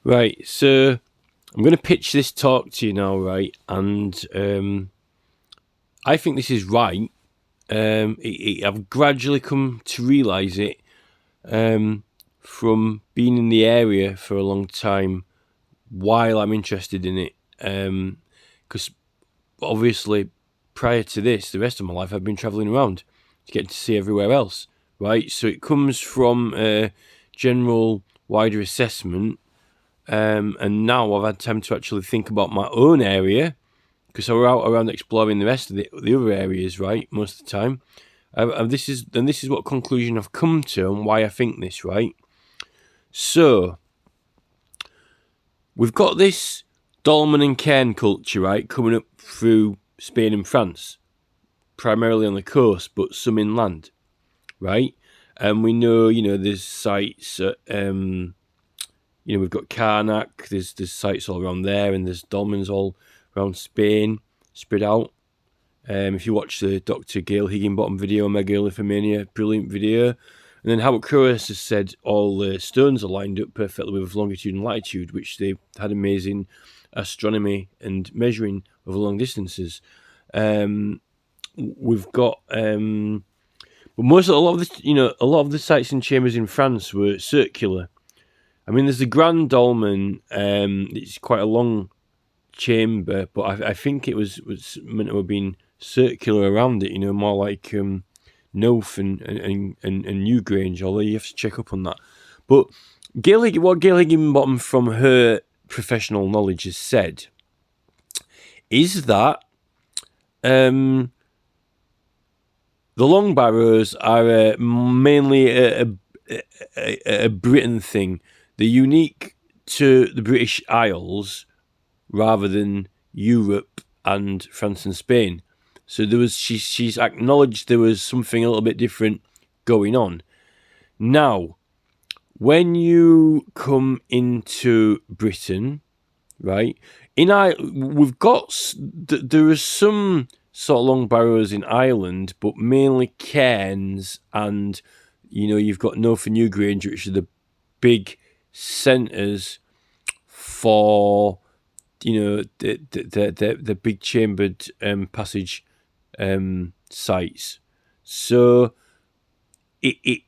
Right, so I'm going to pitch this talk to you now, right? And I think this is right. I've gradually come to realise it from being in the area for a long time while I'm interested in it. Because obviously, prior to this, the rest of my life, I've been travelling around to get to see everywhere else, right? So it comes from a general wider assessment. And now I've had time to actually think about my own area, because I was out around exploring the rest of the other areas, right, most of the time. And this is what conclusion I've come to and why I think this, right? So we've got this dolmen and cairn culture, right, coming up through Spain and France, primarily on the coast, but some inland, right? And we know, there's sites at, we've got Karnak, there's sites all around there, and there's dolmens all around Spain, spread out. If you watch the Dr. Gail Higginbottom video, Megalithomania, brilliant video. And then Howard Crowes has said all the stones are lined up perfectly with longitude and latitude, which they've had amazing astronomy and measuring over long distances. We've got, but a lot of the sites and chambers in France were circular. I mean, there's the Grand Dolmen. It's quite a long chamber, but I think it was meant to have been circular around it. More like Noth and Newgrange. Although you have to check up on that. But what Gail Higginbottom, from her professional knowledge, has said is that the long barrows are mainly a Britain thing. They're unique to the British Isles rather than Europe and France and Spain. So she's acknowledged there was something a little bit different going on. Now, when you come into Britain, right, we've got, there are some sort of long barrows in Ireland, but mainly cairns, and you've got Noth and Newgrange, which are the big centres for the big chambered passage sites. So it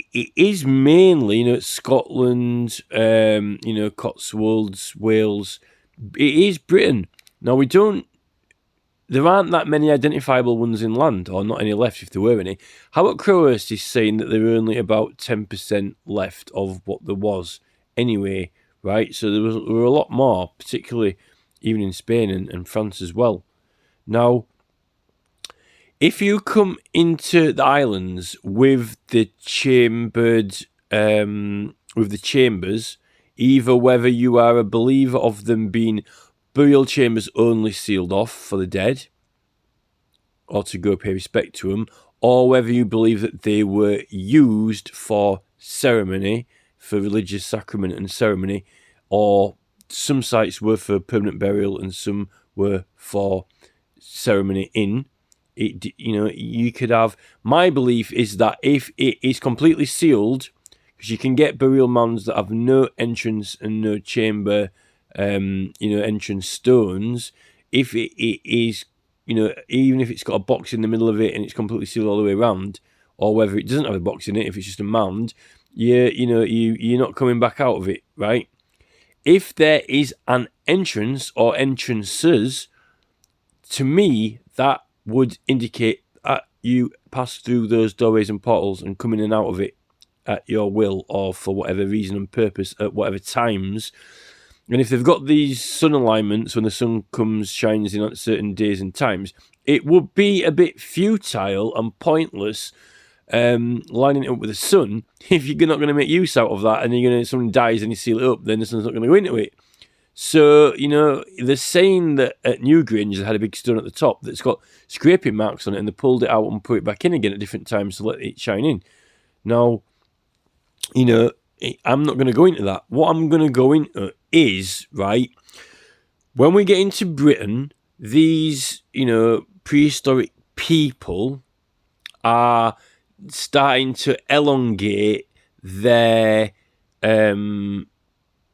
is mainly Scotland, Cotswolds, Wales. It is Britain. Now there aren't that many identifiable ones inland, or not any left if there were any. Howard Crowes is saying that there are only about 10% left of what there was anyway, right? So there were a lot more, particularly even in Spain and France as well. Now, if you come into the islands with the chambers, either whether you are a believer of them being burial chambers only sealed off for the dead, or to go pay respect to them, or whether you believe that they were used for ceremony, for religious sacrament and ceremony, or some sites were for permanent burial and some were for ceremony you could have. My belief is that if it is completely sealed, because you can get burial mounds that have no entrance and no chamber, entrance stones. If it is, even if it's got a box in the middle of it and it's completely sealed all the way around, or whether it doesn't have a box in it, if it's just a mound, you're not coming back out of it, right? If there is an entrance or entrances, to me, that would indicate that you pass through those doorways and portals and come in and out of it at your will, or for whatever reason and purpose at whatever times. And if they've got these sun alignments when the sun shines in at certain days and times, it would be a bit futile and pointless lining it up with the sun if you're not going to make use out of that, and someone dies and you seal it up, then the sun's not going to go into it. So, they're saying that at Newgrange they had a big stone at the top that's got scraping marks on it, and they pulled it out and put it back in again at different times to let it shine in. Now, I'm not going to go into that. What I'm going to go into is, right, when we get into Britain, these, prehistoric people are starting to elongate their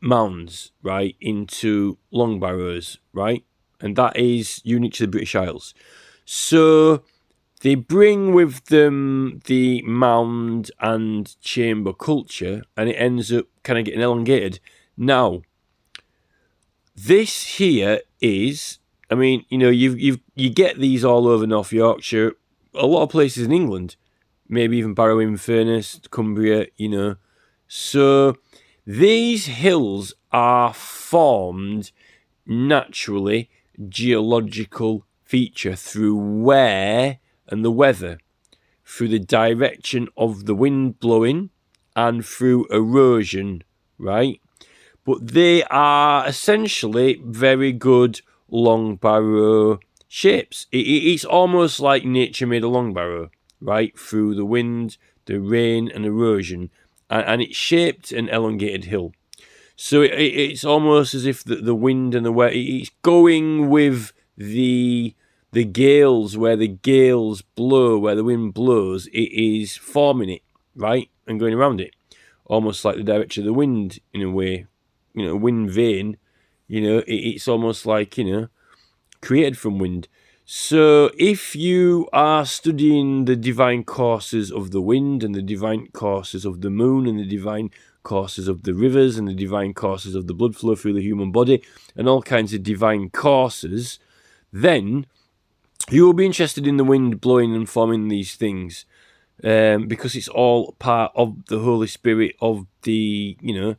mounds, right, into long barrows, right? And that is unique to the British Isles. So they bring with them the mound and chamber culture, and it ends up kind of getting elongated. Now, this here is, I mean, you know, you get these all over North Yorkshire, a lot of places in England, maybe even Barrow-in-Furness, Cumbria, you know. So these hills are formed naturally, geological feature through wear and the weather, through the direction of the wind blowing, and through erosion, right? But they are essentially very good long barrow shapes. It's almost like nature made a long barrow, right? Through the wind, the rain, and erosion. And it's shaped an elongated hill. So it's almost as if the wind and the weather, it's going with the gales, where the gales blow, where the wind blows, it is forming it, right? And going around it. Almost like the direction of the wind, in a way. You know, wind vane, you know, it's almost like, you know, created from wind. So if you are studying the divine courses of the wind and the divine courses of the moon and the divine courses of the rivers and the divine courses of the blood flow through the human body and all kinds of divine courses, then you will be interested in the wind blowing and forming these things, because it's all part of the Holy Spirit of the, you know,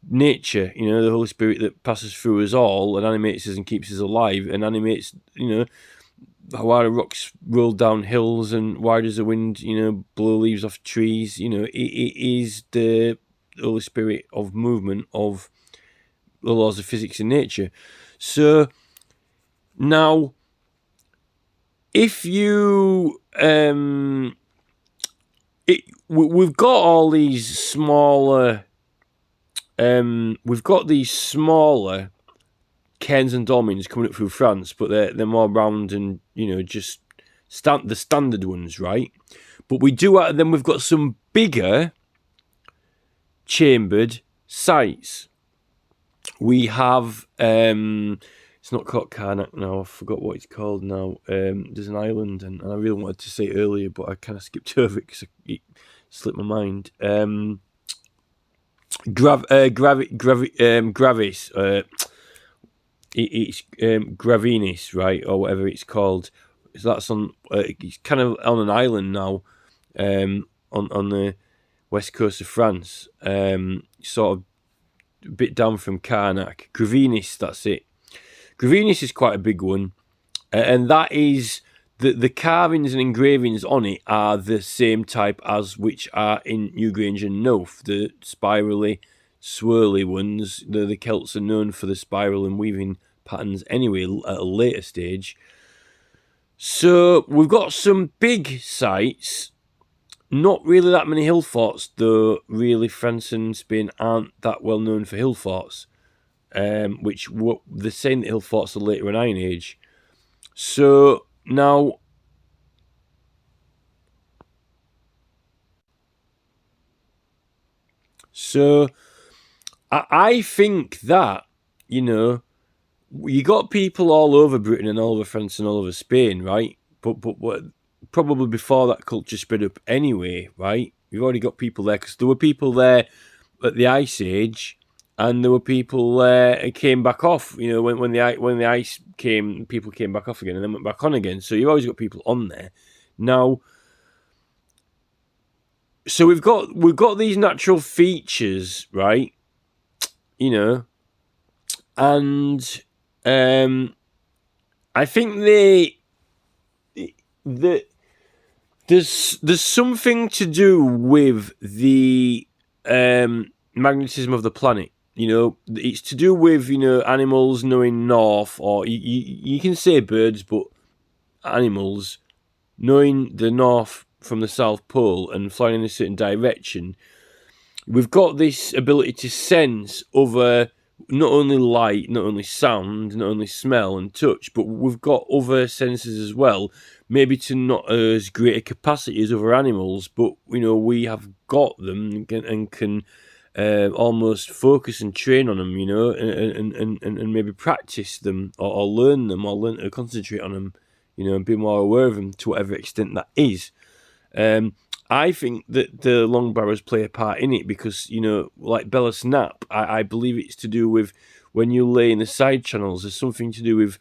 nature, you know, the Holy Spirit that passes through us all and animates us and keeps us alive and animates, you know, why the rocks roll down hills and why does the wind, you know, blow leaves off trees. You know, it is the Holy Spirit of movement of the laws of physics and nature. So now, if you we've got all these smaller we've got these smaller cairns and dolmens coming up through France, but they're more round and, you know, just the standard ones, right? But we do, then we've got some bigger chambered sites. We have, it's not called Karnak now, I forgot what it's called now. There's an island, and I really wanted to say it earlier, but I kind of skipped over it because it slipped my mind. Gravis, it's Gravinis, right, or whatever it's called. So that's on. It's kind of on an island now, on the west coast of France, sort of a bit down from Karnak. Gravinis, that's it. Gravinis is quite a big one, and that is the carvings and engravings on it are the same type as which are in Newgrange and Knowth, the spirally, swirly ones. The Celts are known for the spiral and weaving patterns anyway at a later stage. So we've got some big sites, not really that many hill forts, though. Really, France and Spain aren't that well known for hill forts, which they're saying that hill forts are later in Iron Age. So now, I think that, you know, you got people all over Britain and all over France and all over Spain, right? But probably before that culture spread up anyway, right? You've already got people there because there were people there at the Ice Age, and there were people there who came back off. You know, when the ice came, people came back off again and then went back on again. So you've always got people on there. Now, so we've got these natural features, right? You know, and I think there's something to do with the magnetism of the planet. You know, it's to do with, you know, animals knowing north, or you can say birds, but animals knowing the north from the South Pole and flying in a certain direction. We've got this ability to sense other, not only light, not only sound, not only smell and touch, but we've got other senses as well. Maybe to not as great a capacity as other animals, but, you know, we have got them and can almost focus and train on them, you know, and maybe practice them or learn them or learn to concentrate on them, you know, and be more aware of them to whatever extent that is. I think that the long barrows play a part in it because, you know, like Bella Snap, I believe it's to do with when you lay in the side channels, there's something to do with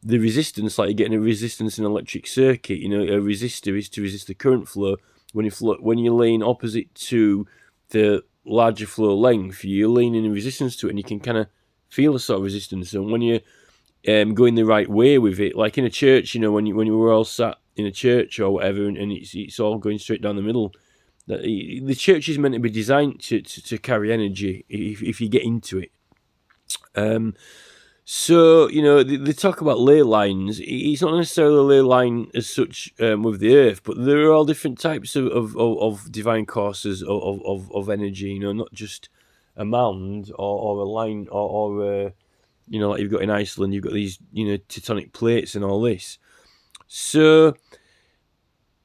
the resistance, like you're getting a resistance in an electric circuit. You know, a resistor is to resist the current flow. When you're laying opposite to the larger flow length, you're laying in a resistance to it, and you can kind of feel a sort of resistance. And when you're going the right way with it, like in a church, you know, when you were all sat in a church or whatever, and it's all going straight down the middle. The church is meant to be designed to carry energy if you get into it. So, you know, they talk about ley lines. It's not necessarily a ley line as such with the earth, but there are all different types of divine courses of energy, you know, not just a mound or a line or you know, like you've got in Iceland, you've got these, you know, tectonic plates and all this. So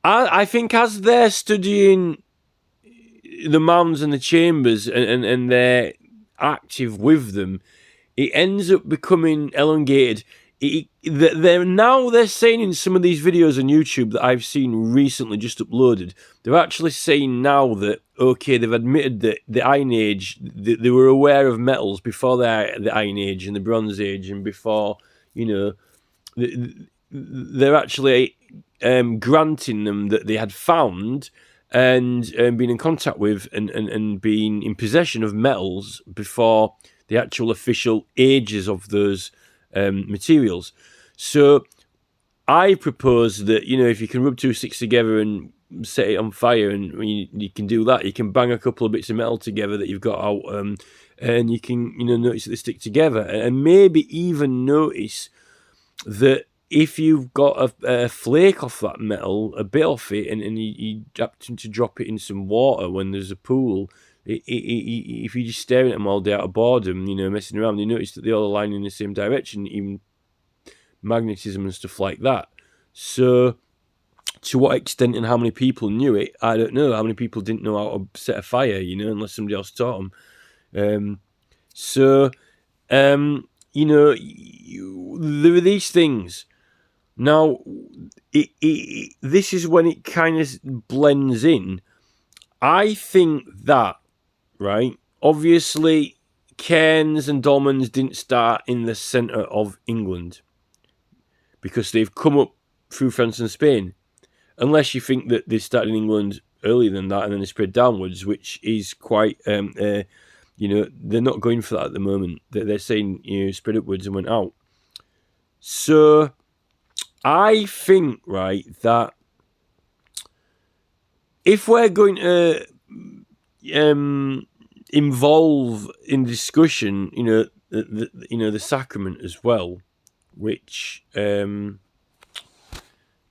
I think as they're studying the mounds and the chambers and they're active with them, it ends up becoming elongated. They're saying in some of these videos on YouTube that I've seen recently just uploaded, they're actually saying now that, okay, they've admitted that the Iron Age, they were aware of metals before the Iron Age and the Bronze Age and before, you know, they're actually granting them that they had found and been in contact with and been in possession of metals before the actual official ages of those materials. So I propose that, you know, if you can rub two sticks together and set it on fire, and you can do that, you can bang a couple of bits of metal together that you've got out, and you can, you know, notice that they stick together, and maybe even notice that if you've got a flake off that metal, a bit off it, and you happen to drop it in some water when there's a pool, if you're just staring at them all day out of boredom, you know, messing around, you notice that they all align in the same direction, even magnetism and stuff like that. So, to what extent and how many people knew it, I don't know. How many people didn't know how to set a fire, you know, unless somebody else taught them. You know, there are these things. Now, this is when it kind of blends in. I think that, right, obviously, cairns and dolmens didn't start in the centre of England because they've come up through France and Spain. Unless you think that they started in England earlier than that and then they spread downwards, which is quite, you know, they're not going for that at the moment. They're saying, you know, spread upwards and went out. So I think, right, that if we're going to involve in discussion, you know, the sacrament as well, which, you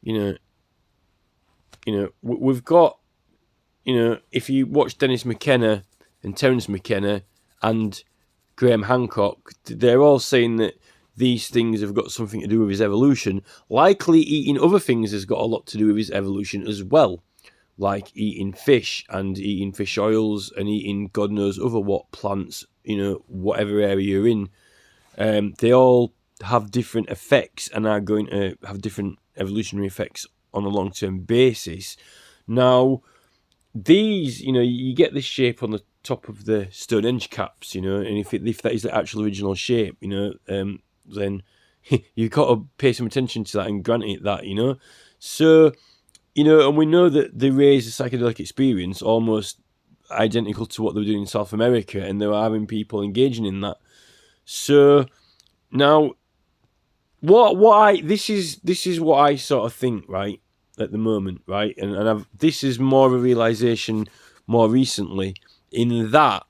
know, we've got, you know, if you watch Dennis McKenna and Terence McKenna and Graham Hancock, they're all saying that these things have got something to do with his evolution. Likely eating other things has got a lot to do with his evolution as well, like eating fish and eating fish oils and eating God knows other what plants, you know, whatever area you're in. They all have different effects and are going to have different evolutionary effects on a long-term basis. Now, these, you know, you get this shape on the top of the Stonehenge caps, you know, and if that is the actual original shape, you know, then you've got to pay some attention to that and grant it that, you know. So, you know, and we know that they raised a psychedelic experience almost identical to what they were doing in South America, and they were having people engaging in that. So now, this is what I sort of think, right, at the moment, right, and this is more of a realization more recently, in that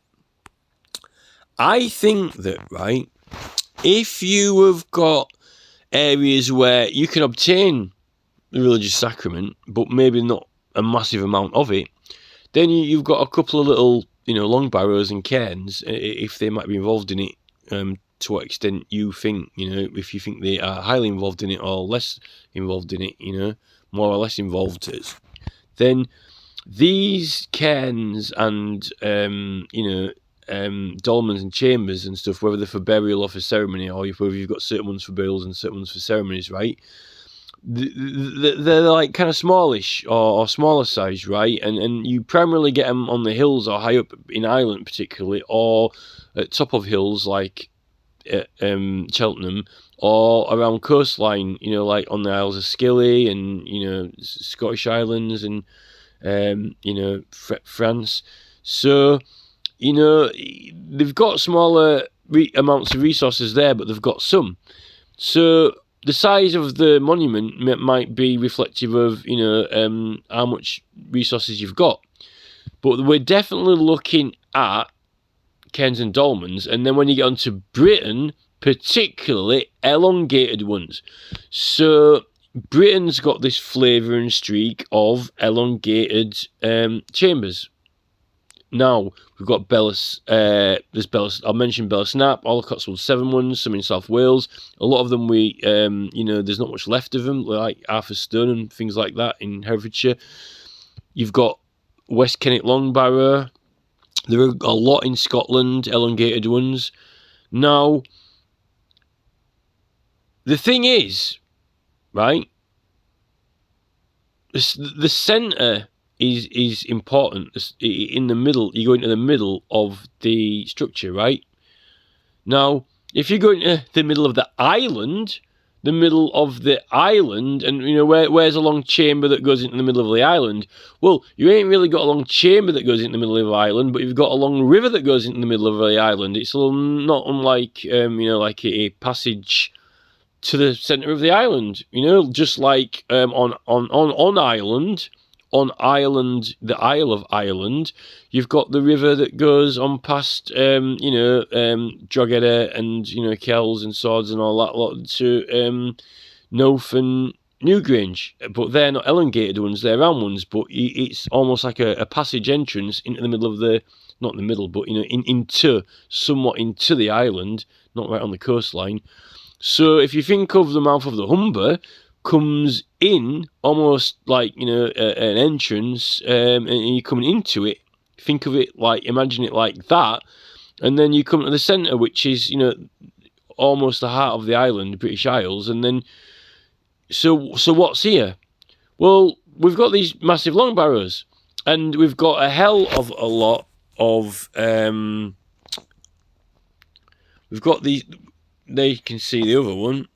I think that, right, if you have got areas where you can obtain the religious sacrament, but maybe not a massive amount of it, then you've got a couple of little, you know, long barrows and cairns, if they might be involved in it, to what extent you think, you know, if you think they are highly involved in it or less involved in it, you know, more or less involved, then these cairns and, you know, dolmens and chambers and stuff, whether they're for burial or for ceremony, or whether you've got certain ones for burials and certain ones for ceremonies, right? They're like kind of smallish or smaller size, right? And you primarily get them on the hills or high up in Ireland, particularly, or at top of hills like Cheltenham, or around coastline, like on the Isles of Scilly and Scottish Islands and France. So they've got smaller amounts of resources there, but they've got some. So the size of the monument might be reflective of, how much resources you've got. But we're definitely looking at cairns and dolmens. And then when you get onto Britain, particularly elongated ones. So Britain's got this flavour and streak of elongated chambers. Now, we've got there's I'll mention Bellasnap, all the Cotswold 7 ones, some in South Wales. A lot of them there's not much left of them, like Arthur's Stone and things like that in Herefordshire. You've got West Kennet Longbarrow. There are a lot in Scotland, elongated ones. Now, the thing is, right, the centre is important. In the middle, you go into the middle of the structure, right? Now, if you go into the middle of the island, and where's a long chamber that goes into the middle of the island? Well, you ain't really got a long chamber that goes into the middle of the island, but you've got a long river that goes into the middle of the island. It's not unlike like a passage to the centre of the island. Just like on Ireland, the Isle of Ireland, you've got the river that goes on past, Drogheda and, Kells and Swords and all that lot to Noath and Newgrange. But they're not elongated ones, they're round ones, but it's almost like a passage entrance into the middle of not in the middle, but, somewhat into the island, not right on the coastline. So if you think of the mouth of the Humber, comes in almost like an entrance, and you're coming into it. Think of it imagine it like that, and then you come to the centre, which is almost the heart of the island, British Isles, and then so what's here? Well, we've got these massive long barrows, and we've got a hell of a lot of we've got these. There you can see the other one.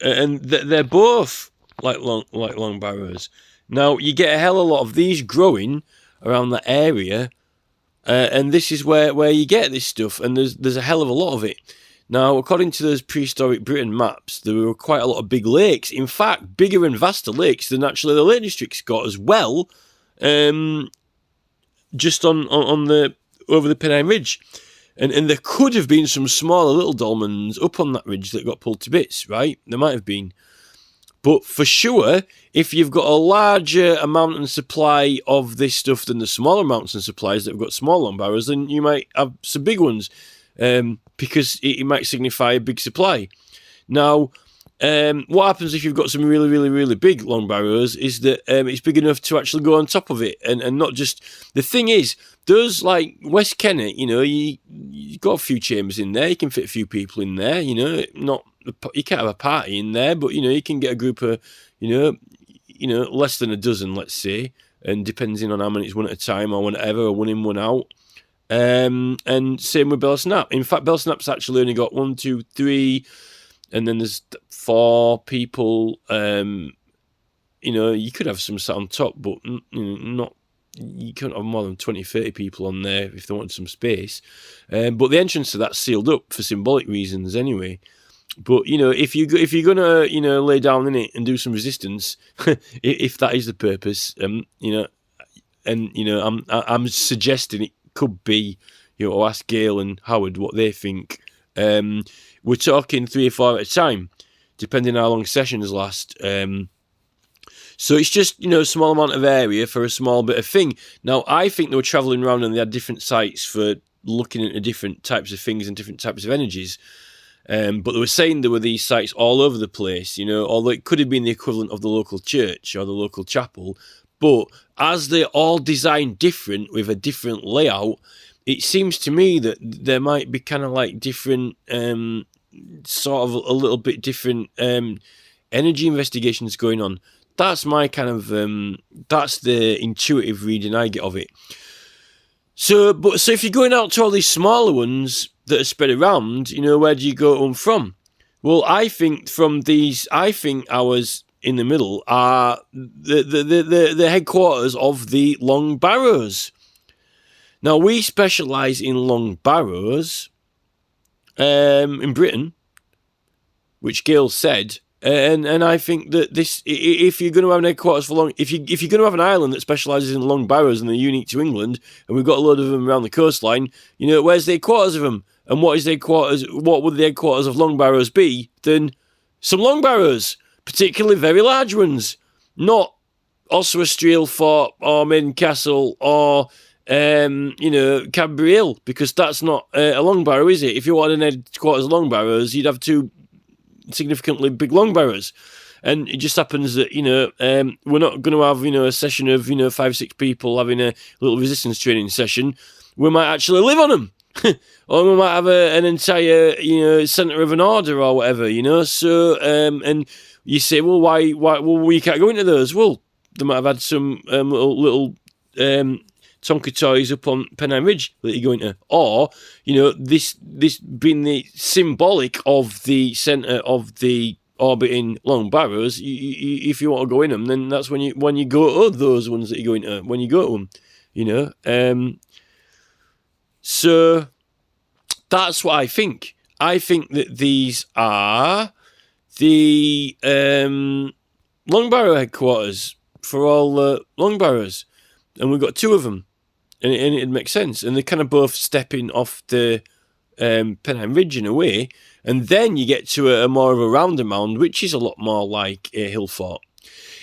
And they're both like long barrows. Now, you get a hell of a lot of these growing around that area, and this is where you get this stuff, and there's a hell of a lot of it. Now, according to those prehistoric Britain maps, there were quite a lot of big lakes. In fact, bigger and vaster lakes than actually the Lake District's got as well, just on over the Pennine Ridge. And there could have been some smaller little dolmens up on that ridge that got pulled to bits, right? There might have been. But for sure, if you've got a larger amount and supply of this stuff than the smaller amounts and supplies that have got small long barrows, then you might have some big ones, because it might signify a big supply. Now, what happens if you've got some really, really, really big long barrows is that it's big enough to actually go on top of it, and not just... The thing is, those like West Kennet, you've got a few chambers in there, you can fit a few people in there, you can't have a party in there, but you can get a group of, less than a dozen, let's say, and depending on how many it's one at a time or whatever, or one in, one out. And same with Bellasnap. In fact, Bellasnap's actually only got 1, 2, 3, and then there's 4 people. You could have some sat on top, but not. You couldn't have more than 20, 30 people on there if they wanted some space. But the entrance to that's sealed up for symbolic reasons anyway. But if you're gonna lay down in it and do some resistance, if that is the purpose, I'm suggesting it could be, ask Gail and Howard what they think. We're talking 3 or 4 at a time, depending on how long sessions last. So it's just, a small amount of area for a small bit of thing. Now, I think they were travelling around and they had different sites for looking into different types of things and different types of energies. But they were saying there were these sites all over the place, although it could have been the equivalent of the local church or the local chapel. But as they're all designed different with a different layout, it seems to me that there might be kind of like different, sort of a little bit different energy investigations going on. That's my kind of, that's the intuitive reading I get of it. So if you're going out to all these smaller ones that are spread around, where do you go to them from? Well, I think ours in the middle are the headquarters of the long barrows. Now, we specialise in long barrows in Britain, which Gail said, and I think that this, if you're going to have an headquarters for long, if you're going to have an island that specialises in long barrows and they're unique to England, and we've got a load of them around the coastline, where's the headquarters of them? And what is the headquarters? What would the headquarters of long barrows be than some long barrows, particularly very large ones, not Oswestry Fort or Maiden Castle or Cadbury Hill, because that's not a long barrow, is it? If you wanted an headquarters of long barrows, you'd have two significantly big long barrows. And it just happens that, we're not going to have, a session of, 5-6 people having a little resistance training session. We might actually live on them. Or we might have an entire, centre of an order or whatever, So, and you say, well, why, well, we can't go into those. Well, they might have had some little Tonka toys up on Pennine Ridge that you go into. Or, this being the symbolic of the centre of the orbiting long barrows, if you want to go in them, then that's when you go to those ones that you go into, when you go to them, So that's what I think. I think that these are the long barrow headquarters for all the long barrows, and we've got two of them, and it makes sense. And they're kind of both stepping off the Pennine Ridge in a way, and then you get to a more of a rounder mound, which is a lot more like a hill fort.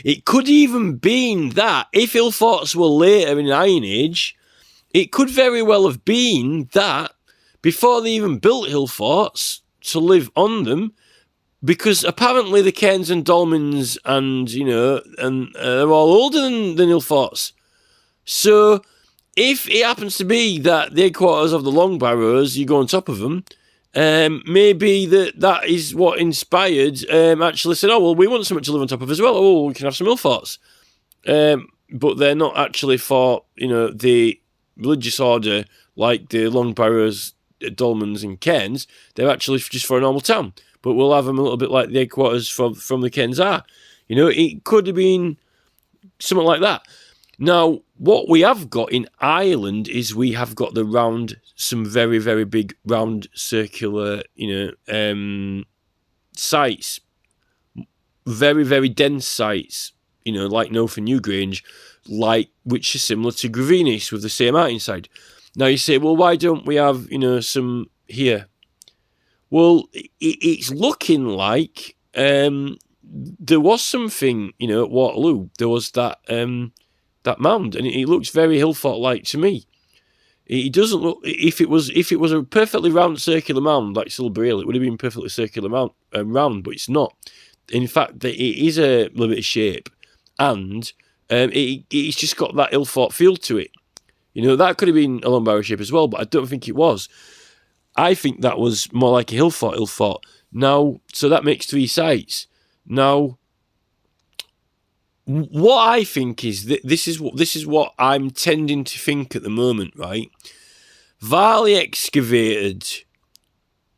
It could even been that if hill forts were later in the Iron Age, it could very well have been that before they even built hill forts to live on them, because apparently the Cairns and Dolmens and they're all older than hill forts. So if it happens to be that the headquarters of the long barrows, you go on top of them, maybe that is what inspired actually said, oh, well, we want something to live on top of as well. Oh, we can have some hill forts. But they're not actually for, the religious order like the long barrows, Dolmens and Cairns. They're actually just for a normal town. But we'll have them a little bit like the headquarters from the Cairns are. It could have been something like that. Now, what we have got in Ireland is we have got some very, very big round circular, sites. Very, very dense sites, like Noth and Newgrange, which is similar to Gravinis with the St. Martin side. Now you say, well, why don't we have, some here? Well, it's looking like there was something, at Waterloo. There was that mound, and it looks very hill fort-like to me. It doesn't look. If it was a perfectly round circular mound like Silbury Hill, it would have been perfectly circular round, but it's not. In fact, it is a little bit of shape, and it's just got that hill fort feel to it. That could have been a long barrow shape as well, but I don't think it was. I think that was more like a hill fort. Now, so that makes 3 sites. Now, what I think is that this is what I'm tending to think at the moment, right? Varley excavated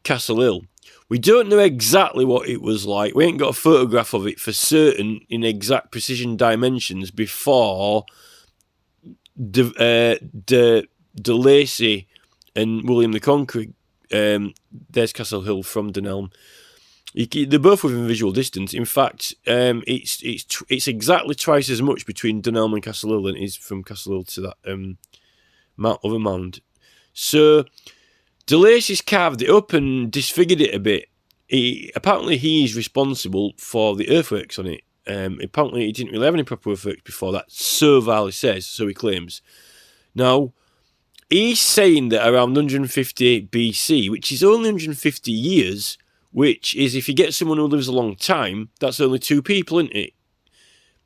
Castle Hill. We don't know exactly what it was like. We ain't got a photograph of it for certain in exact precision dimensions before De Lacy and William the Conqueror. There's Castle Hill from Dunelm. They're both within visual distance. In fact, it's exactly twice as much between Dunelm and Castle Hill than it is from Castle Hill to that other mound. So De Lacy's carved it up and disfigured it a bit. Apparently he's responsible for the earthworks on it. Apparently he didn't really have any proper earthworks before that, so Varley says, so he claims. Now, he's saying that around 150 BC, which is only 150 years, which is, if you get someone who lives a long time, that's only 2 people, isn't it?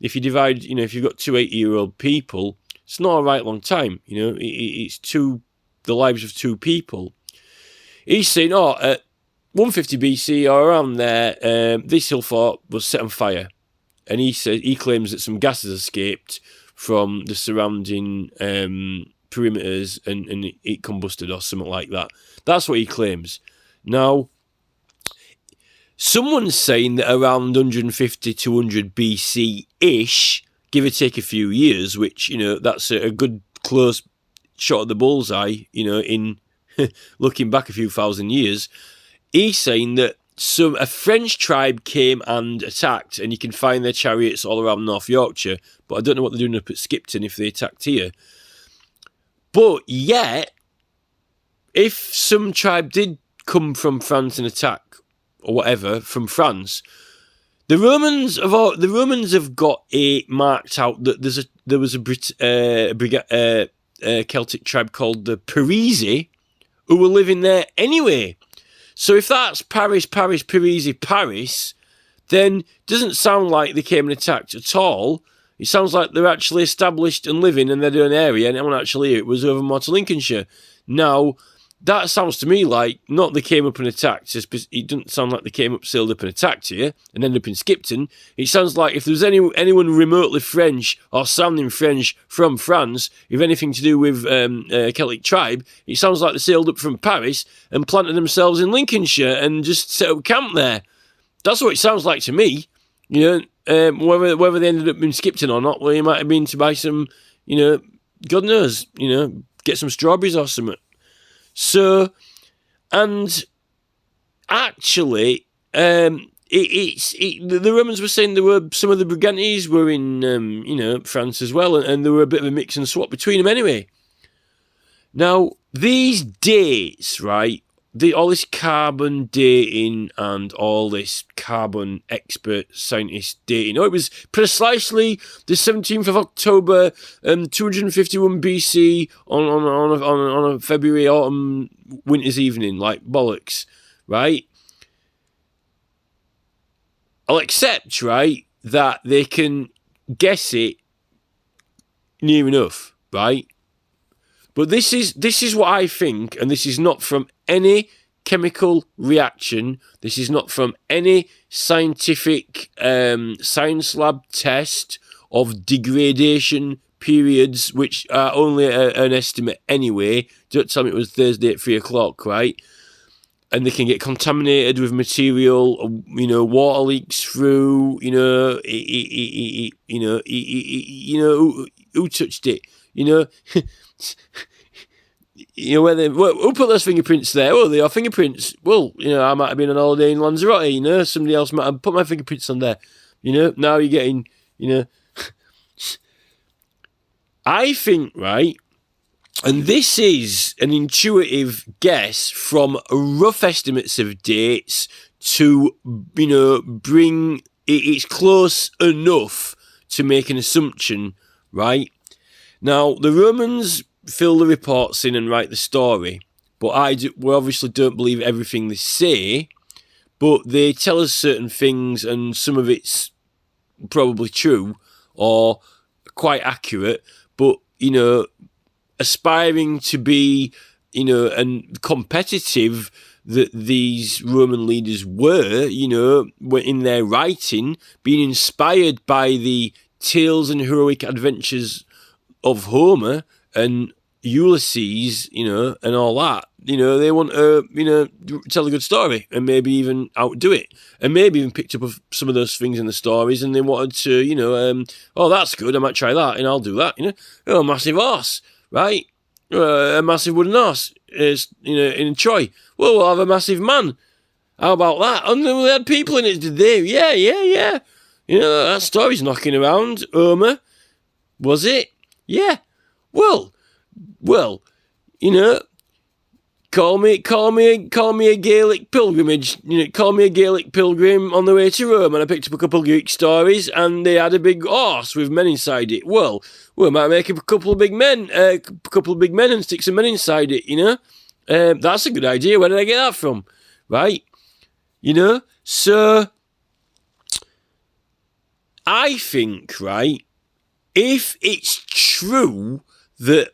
If you divide, if you've got 2 80-year-old people, it's not a right long time. It's 2 the lives of two people. He's saying, at 150 BC or around there, this hill fort was set on fire. And he claims that some gases escaped from the surrounding perimeters and it combusted or something like that. That's what he claims. Now, someone's saying that around 150 to 200 BC-ish, give or take a few years, which, that's a good close shot at the bullseye, in looking back a few thousand years. He's saying that a French tribe came and attacked, and you can find their chariots all around North Yorkshire, but I don't know what they're doing up at Skipton if they attacked here. But yet, if some tribe did come from France and attack, or whatever, from France, the Romans have got it marked out that there was a Celtic tribe called the Parisi who were living there anyway. So if that's Paris, Parisi, then it doesn't sound like they came and attacked at all. It sounds like they're actually established and living in their own area, and actually it was over more to Lincolnshire. Now, that sounds to me like not they came up and attacked. It doesn't sound like they came up, sailed up and attacked here and ended up in Skipton. It sounds like if there was anyone remotely French or sounding French from France, with anything to do with a Celtic tribe, it sounds like they sailed up from Paris and planted themselves in Lincolnshire and just set up camp there. That's what it sounds like to me. Whether they ended up in Skipton or not, well, you might have been to buy some, God knows, get some strawberries or something. So, and actually, the Romans were saying there were some of the Brigantes were in, France as well, and there were a bit of a mix and swap between them anyway. Now, these dates, right, all this carbon dating and all this carbon expert scientist dating. It was precisely the 17th of October, 251 BC on a February, autumn, winter's evening, like bollocks, right? I'll accept, right, that they can guess it near enough, right? But this is what I think, and this is not from any chemical reaction. This is not from any scientific science lab test of degradation periods, which are only an estimate anyway. Don't tell me it was Thursday at 3 o'clock, right? And they can get contaminated with material, water leaks through, who touched it, who put those fingerprints there? Oh, they are fingerprints. Well, I might have been on holiday in Lanzarote, somebody else might have put my fingerprints on there. Now you're getting, I think, right, and this is an intuitive guess from rough estimates of dates to, bring it's close enough to make an assumption, right? Now, the Romans fill the reports in and write the story, but we obviously don't believe everything they say, but they tell us certain things, and some of it's probably true or quite accurate, but, aspiring to be, and competitive that these Roman leaders were, in their writing, being inspired by the tales and heroic adventures of Homer and Ulysses, and all that. They want to, tell a good story and maybe even outdo it. And maybe even picked up some of those things in the stories and they wanted to, oh, that's good, I might try that and I'll do that, Oh, a massive horse, right? A massive wooden horse is, in Troy. Well, we'll have a massive man. How about that? And then we had people in it, did they? Yeah. That story's knocking around. Homer, was it? Yeah. Well, call me a Gaelic pilgrimage. Call me a Gaelic pilgrim on the way to Rome, and I picked up a couple of Greek stories, and they had a big horse with men inside it. Well, we might make up a couple of big men, and stick some men inside it. That's a good idea. Where did I get that from? Right? So I think, right, if it's true that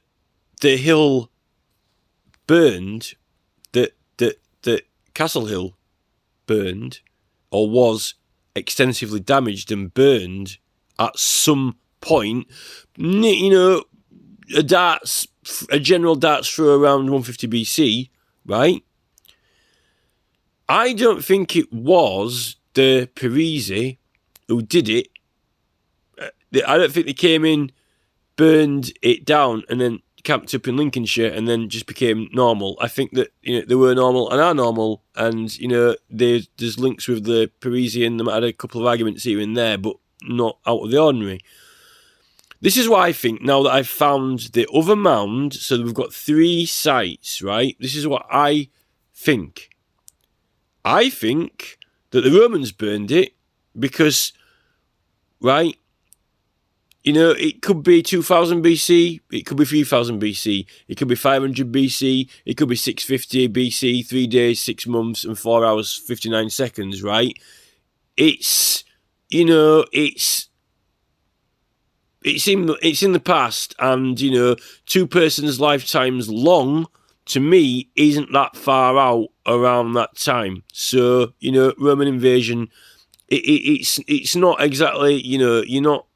the hill burned, that Castle Hill burned, or was extensively damaged and burned at some point. You know, a general darts throw around 150 BC, right? I don't think it was the Parisi who did it. I don't think they came in, burned it down, and then camped up in Lincolnshire and then just became normal. I think that, you know, they were normal and are normal, and, you know, there's links with the Parisi, and they might have had a couple of arguments here and there, but not out of the ordinary. This is what I think now that I've found the other mound. So we've got 3 sites, right? This is what I think. I think that the Romans burned it because, right, you know, it could be 2000 BC, it could be 3000 BC, it could be 500 BC, it could be 650 BC, 3 days, 6 months, and 4 hours, 59 seconds, right? It's, you know, it's in the past, and, you know, 2 persons' lifetimes long, to me, isn't that far out around that time. So, you know, Roman invasion, it's not exactly, you know, you're not,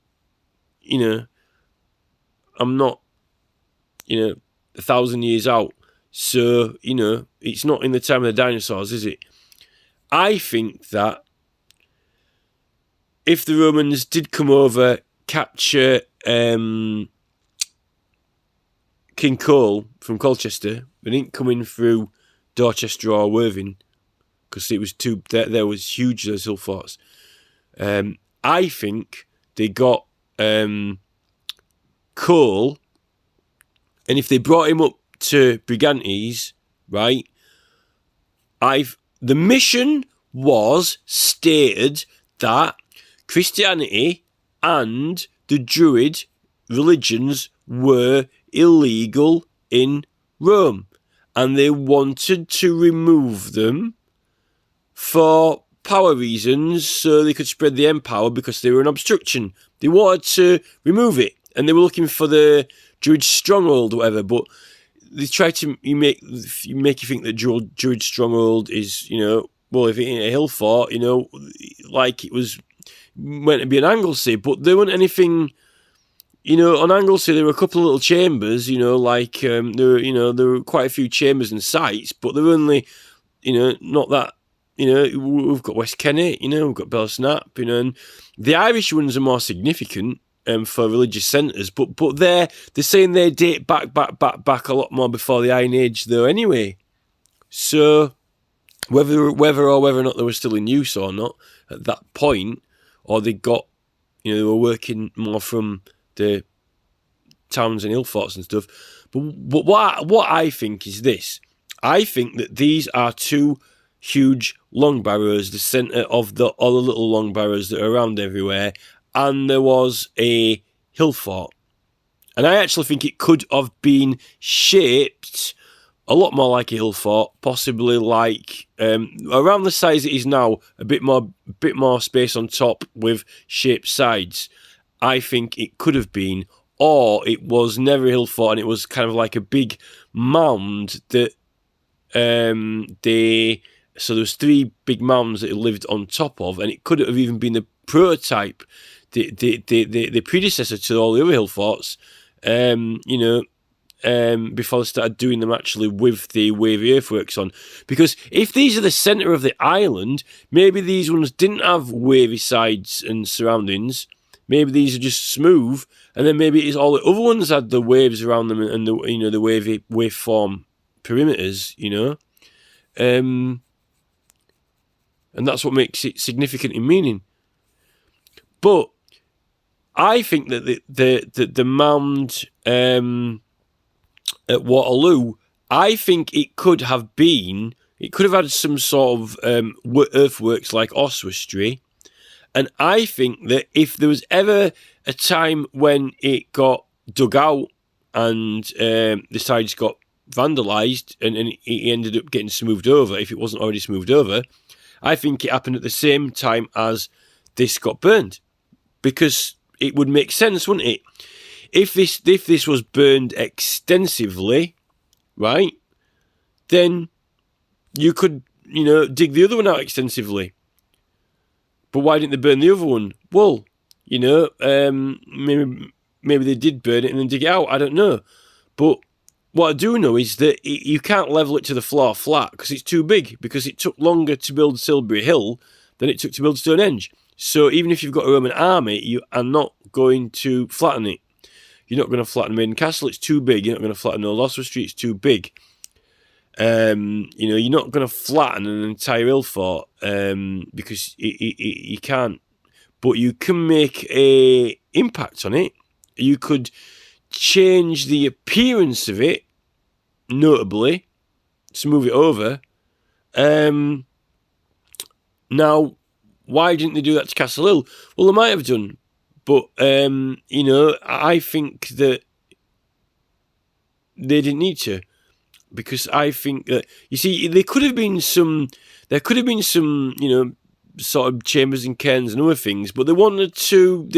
you know, I'm not, you know, 1,000 years out. So, you know, it's not in the time of the dinosaurs, is it? I think that if the Romans did come over, capture King Cole from Colchester, they didn't come in through Dorchester or Worthing, because it was there was huge, those hill forts. I think they got Cole, and if they brought him up to Brigantes, right, the mission was stated that Christianity and the Druid religions were illegal in Rome, and they wanted to remove them for power reasons, so they could spread the empire, because they were an obstruction. They wanted to remove it, and they were looking for the Druid stronghold or whatever, but they tried to make you think that Druid stronghold is, you know, well, if it ain't a hill fort, you know, like it was meant to be an Anglesey, but there wasn't anything, you know, on Anglesey there were a couple of little chambers, you know, like there were quite a few chambers and sites, but there were only, you know, not that, you know, we've got West Kennet, you know, we've got Bellsnap, you know, and the Irish ones are more significant for religious centres, but they're saying they date back a lot more before the Iron Age, though, anyway. So whether or not they were still in use or not at that point, or they got, you know, they were working more from the towns and hill forts and stuff. But what I think is this: I think that these are 2 huge long barrows, the centre of all the little long barrows that are around everywhere, and there was a hill fort. And I actually think it could have been shaped a lot more like a hill fort, possibly like around the size it is now, a bit more space on top with shaped sides. I think it could have been, or it was never a hill fort, and it was kind of like a big mound that so there was 3 big mounds that it lived on top of, and it could have even been the prototype, the predecessor to all the other hill forts, you know, before they started doing them actually with the wavy earthworks on. Because if these are the centre of the island, maybe these ones didn't have wavy sides and surroundings. Maybe these are just smooth, and then maybe it's all the other ones had the waves around them and the, you know, the wavy waveform perimeters, you know. And that's what makes it significant in meaning. But I think that the mound at Waterloo, I think it could have had some sort of earthworks like oswestry. And I think that if there was ever a time when it got dug out and the sides got vandalised and it ended up getting smoothed over, if it wasn't already smoothed over, I think it happened at the same time as this got burned. Because it would make sense, wouldn't it? If this was burned extensively, right, then you could, dig the other one out extensively. But why didn't they burn the other one? Well, maybe they did burn it and then dig it out. I don't know. But what I do know is that you can't level it to the floor flat because it's too big, because it took longer to build Silbury Hill than it took to build Stonehenge. So even if you've got a Roman army, you are not going to flatten it. You're not going to flatten Maiden Castle, it's too big. You're not going to flatten Old Oswald Street, it's too big. You're not going to flatten an entire hill fort because you can't. But you can make a impact on it. You could change the appearance of it, notably, smooth it over. Now, why didn't they do that to Castle Hill? Well, they might have done, but I think that they didn't need to, because I think that, you see, there could have been some, sort of chambers and cairns and other things, but they wanted to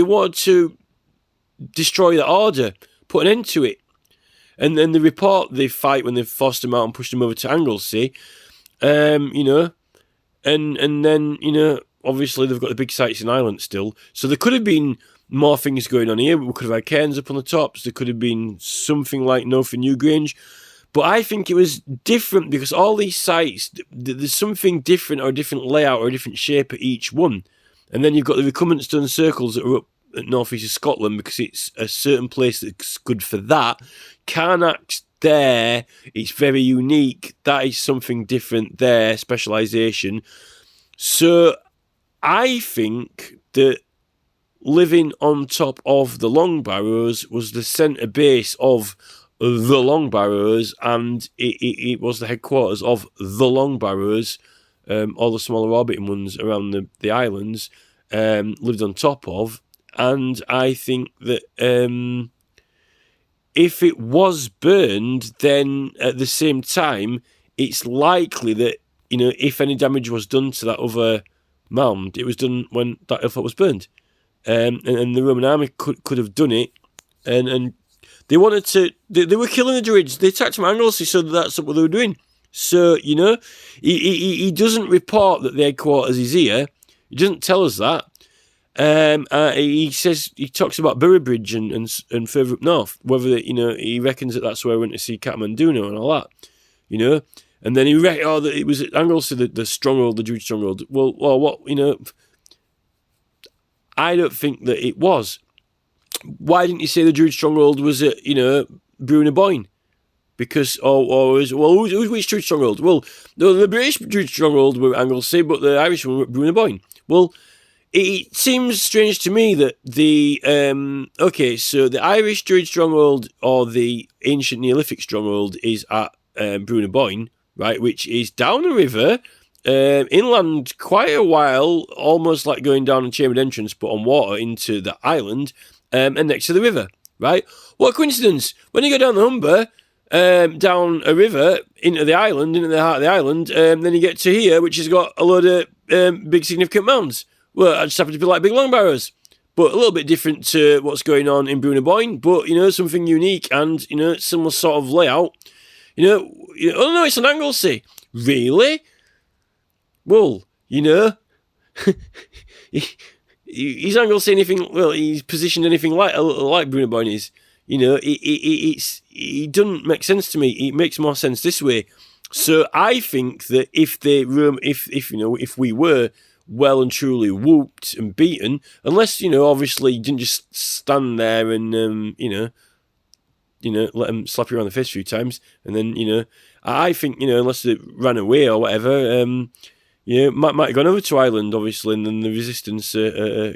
destroy the order, put an end to it. And then they report the fight when they forced them out and pushed them over to Anglesey, and then, obviously they've got the big sites in Ireland still. So there could have been more things going on here. We could have had cairns up on the tops. There could have been something like Norfolk Newgrange. But I think it was different because all these sites, there's something different or a different layout or a different shape at each one. And then you've got the recumbent stone circles that are up at north east of Scotland because it's a certain place that's good for that. Carnack's there, it's very unique. That is something different there, specialisation. So I think that living on top of the Long Barrows was the centre base of the Long Barrows, and it was the headquarters of the Long Barrows. All the smaller orbiting ones around the islands lived on top of. And I think that if it was burned, then at the same time, it's likely that, if any damage was done to that other mound, it was done when that hill fort was burned. And the Roman army could have done it. And they wanted to, they were killing the Druids. They attacked from Anglesey, so that's what they were doing. So, he doesn't report that the headquarters is here. He doesn't tell us that. He talks about Burrowbridge and further up north, whether, he reckons that that's where I went to see Cambodunum and all that, and then that it was at Anglesey, the stronghold, the Druid stronghold. Well, what, I don't think that it was. Why didn't you say the Druid stronghold was at, Brunaboyne? Because, which Druid stronghold? Well, the British Druid stronghold were at Anglesey, but the Irish one were at Brunaboyne. Well, it seems strange to me that so the Irish Druid stronghold or the ancient Neolithic stronghold is at Brunaboyne, right, which is down a river, inland quite a while, almost like going down a chambered entrance, but on water into the island, and next to the river, right? What a coincidence! When you go down the Humber, down a river into the island, into the heart of the island, then you get to here, which has got a load of big significant mounds. Well, I just happen to be like big Long Barrows, but a little bit different to what's going on in Brunaboyne, but, something unique and, similar sort of layout. Oh no, it's an Anglesey. Really? Well, he's Anglesey anything, well, he's positioned anything like Brunaboyne is. It doesn't make sense to me. It makes more sense this way. So I think that if we were well and truly whooped and beaten, unless, obviously you didn't just stand there and, let them slap you around the face a few times, and then, I think, unless they ran away or whatever, might have gone over to Ireland, obviously, and then the resistance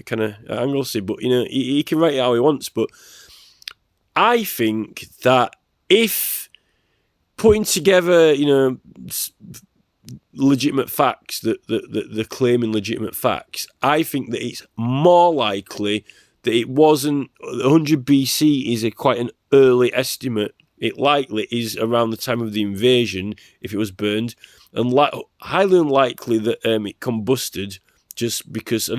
kind of Anglesey, but, he can write it how he wants, but I think that if putting together, legitimate facts, that they're claiming legitimate facts, I think that it's more likely that it wasn't 100 BC is quite an early estimate. It likely is around the time of the invasion if it was burned, and highly unlikely that it combusted, just because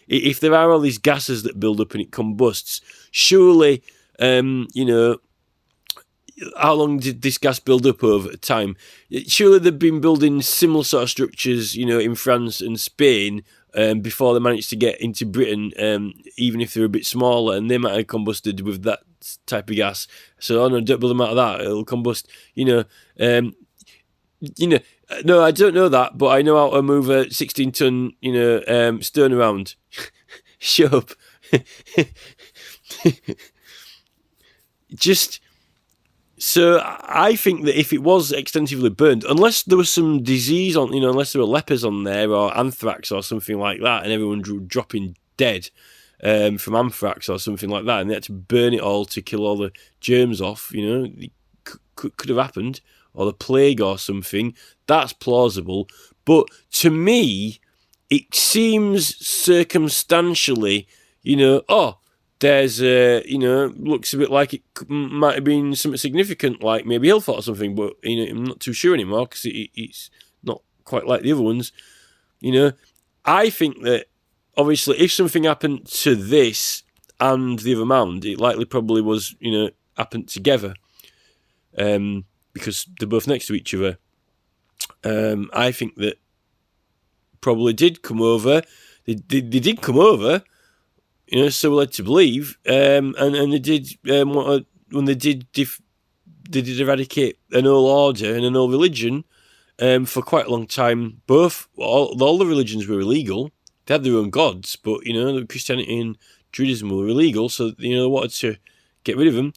if there are all these gases that build up and it combusts, surely how long did this gas build up over time? Surely they've been building similar sort of structures, in France and Spain before they managed to get into Britain, even if they're a bit smaller, and they might have combusted with that type of gas. So, no, don't build them out of that. It'll combust, No, I don't know that, but I know how to move a 16-ton, stone around. Shut up. So I think that if it was extensively burned, unless there was some disease on, unless there were lepers on there or anthrax or something like that, and everyone dropping dead from anthrax or something like that, and they had to burn it all to kill all the germs off, it could have happened, or the plague or something. That's plausible. But to me, it seems circumstantially, there's looks a bit like it might have been something significant, like maybe Hillfort or something, but I'm not too sure anymore because it's not quite like the other ones. I think that obviously if something happened to this and the other mound, it likely probably was happened together, because they're both next to each other. I think that probably did come over. They did come over. So we're led to believe, and they did when they did eradicate an old order and an old religion for quite a long time. All the religions were illegal. They had their own gods, but Christianity and Judaism were illegal, so they wanted to get rid of them.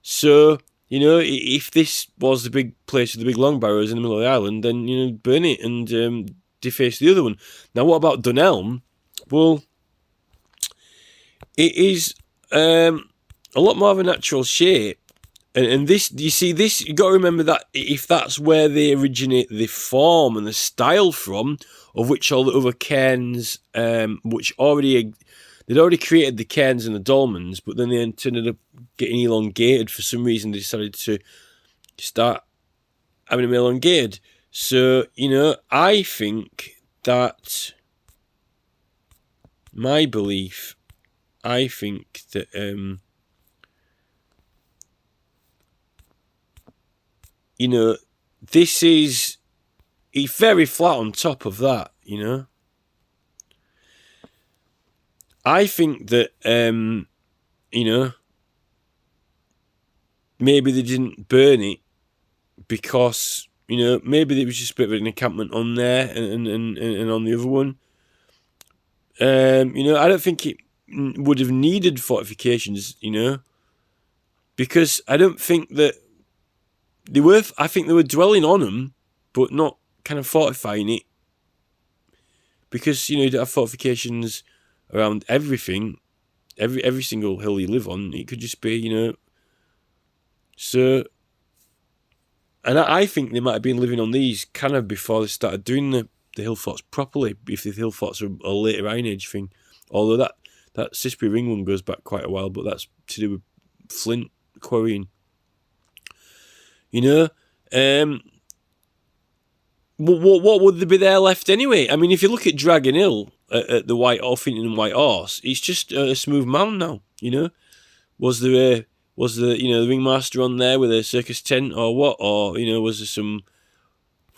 So if this was the big place with the big long barrows in the middle of the island, then burn it and deface the other one. Now, what about Dunelm? Well, it is a lot more of a natural shape, and this, you see, this, you got to remember that if that's where they originate the form and the style from, of which all the other cairns, which they'd already created the cairns and the dolmens, but then they ended up getting elongated for some reason. They decided to start having them elongated. So I think that my belief. I think that this is very flat on top of that. I think that maybe they didn't burn it because maybe there was just a bit of an encampment on there and on the other one. I don't think it would have needed fortifications, because I don't think that they were. I think they were dwelling on them, but not kind of fortifying it, because you don't have fortifications around everything, every single hill you live on. It could just be, So, and I think they might have been living on these kind of before they started doing the hill forts properly. If the hill forts are a later Iron Age thing, although that Sisbury Ring one goes back quite a while, but that's to do with flint quarrying. What would there be there left anyway? I mean, if you look at Dragon Hill at the Huffington and White Horse, it's just a smooth mound now. Was there the ringmaster on there with a circus tent or what? Or was there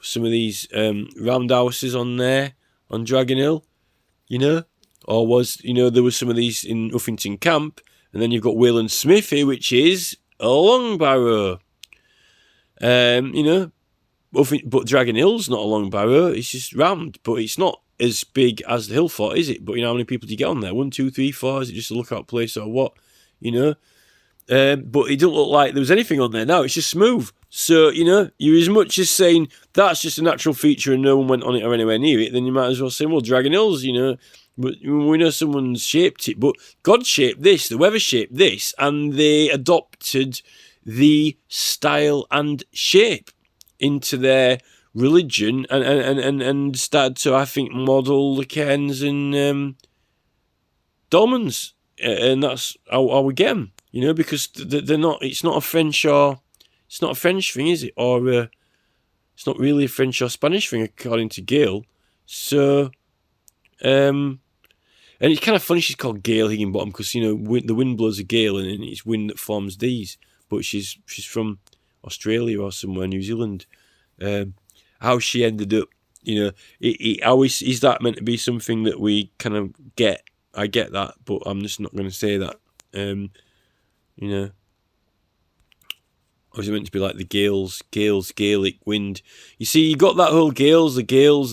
some of these roundhouses on there on Dragon Hill? Or was, there was some of these in Uffington Camp, and then you've got Wayland Smithy, which is a long barrow. But Dragon Hill's not a long barrow, it's just round, but it's not as big as the Hill Fort, is it? But how many people do you get on there? 1, 2, 3, 4? Is it just a lookout place or what? But it don't look like there was anything on there now. It's just smooth. So, you're as much as saying that's just a natural feature and no one went on it or anywhere near it, then you might as well say, well, Dragon Hills, but we know someone's shaped it. But God shaped this, the weather shaped this, and they adopted the style and shape into their religion and started to, I think, model the cairns and dolmens. And that's how we get them. Because they're not. It's not a French thing, is it? Or it's not really a French or Spanish thing, according to Gail. So, and it's kind of funny she's called Gail Higginbottom because the wind blows a gale and it's wind that forms these. but she's from Australia or somewhere, New Zealand. How she ended up, how is that meant to be something that we kind of get? I get that, but I'm just not going to say that. Or is it meant to be like the Gales, Gaelic wind? You see, you got that whole the Gales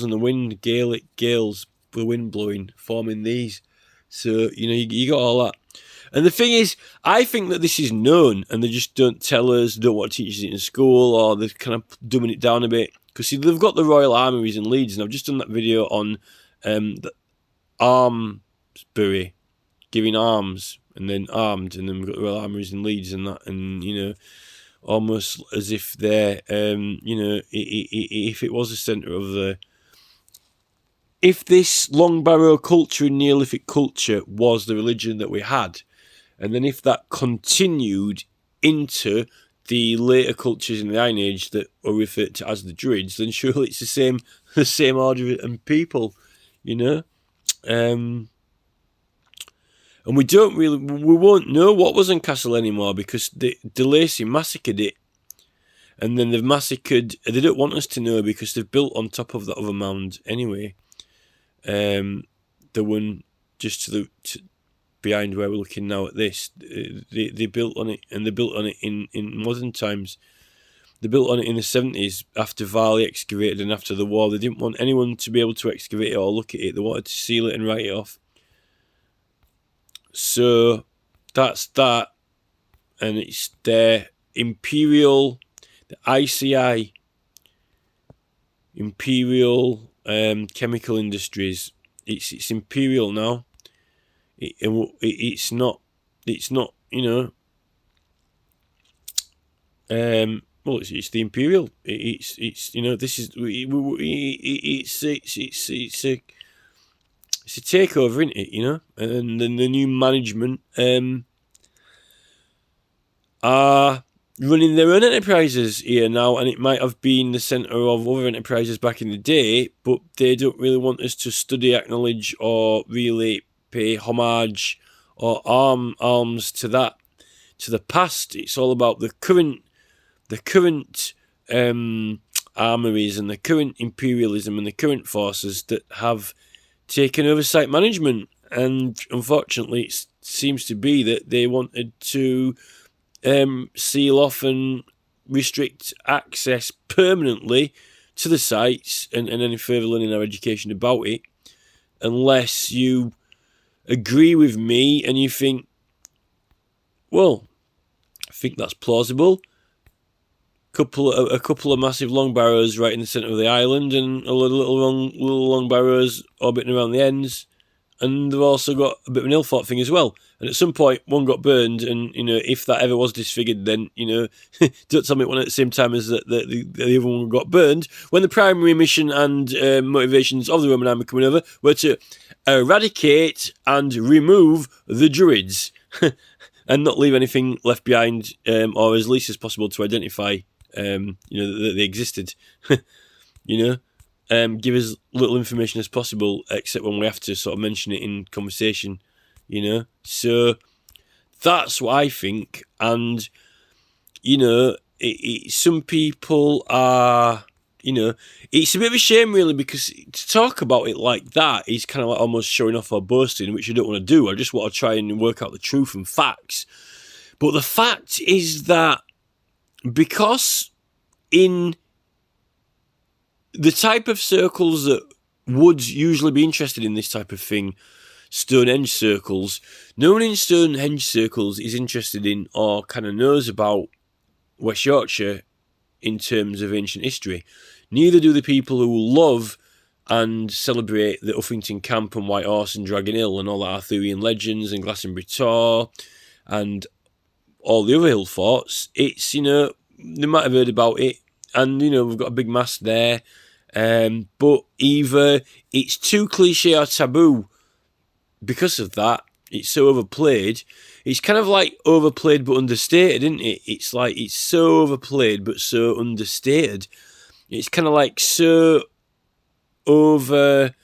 and the wind, Gaelic Gales, the wind blowing, forming these. So, you got all that. And the thing is, I think that this is known, and they just don't tell us, don't want to teach us it in school, or they're kind of dumbing it down a bit. Because, see, they've got the Royal Armouries in Leeds, and I've just done that video on the Armsbury, giving arms, and then armed, and then we've got the Royal Armouries in Leeds and that, and, almost as if they're, if it was a centre of the... If this long barrow culture and Neolithic culture was the religion that we had, and then if that continued into the later cultures in the Iron Age that were referred to as the Druids, then surely it's the same order and people, And we won't know what was in Castle anymore because de Lacy massacred it. And then they've massacred, they don't want us to know because they've built on top of that other mound anyway. The one just behind where we're looking now at this, they built on it, and they built on it in modern times. They built on it in the 70s after Varley excavated and after the war. They didn't want anyone to be able to excavate it or look at it. They wanted to seal it and write it off. So that's that, and it's their Imperial, the ICI, Imperial Chemical Industries. It's Imperial now. It's not. Well, it's the Imperial. It's this is it's a takeover, isn't it? And then the new management are running their own enterprises here now, and it might have been the centre of other enterprises back in the day, but they don't really want us to study, acknowledge, or really pay homage or arms to that, to the past. It's all about the current armories and the current imperialism and the current forces that have taken over site management. And unfortunately, it seems to be that they wanted to seal off and restrict access permanently to the sites and any further learning or education about it, unless you agree with me and you think, well, I think that's plausible. A couple of massive long barrows right in the centre of the island, and a little long barrows orbiting around the ends. And they've also got a bit of an ill-thought thing as well. And at some point, one got burned, and, if that ever was disfigured, then, don't tell me one at the same time as the other one got burned, when the primary mission and motivations of the Roman army coming over were to eradicate and remove the Druids, and not leave anything left behind, or as least as possible to identify, that they existed, give as little information as possible, except when we have to sort of mention it in conversation, So that's what I think, and some people are, it's a bit of a shame really, because to talk about it like that is kind of like almost showing off or boasting, which I don't want to do. I just want to try and work out the truth and facts. But the fact is that because in the type of circles that would usually be interested in this type of thing, Stonehenge circles, no one in Stonehenge circles is interested in or kind of knows about West Yorkshire in terms of ancient history. Neither do the people who love and celebrate the Uffington Camp and White Horse and Dragon Hill and all the Arthurian legends and Glastonbury Tor and all the other hill forts. It's, they might have heard about it, and, we've got a big mast there, but either it's too cliche or taboo because of that. It's so overplayed. It's kind of like overplayed but understated, isn't it? It's like it's so overplayed but so understated. It's kind of like so over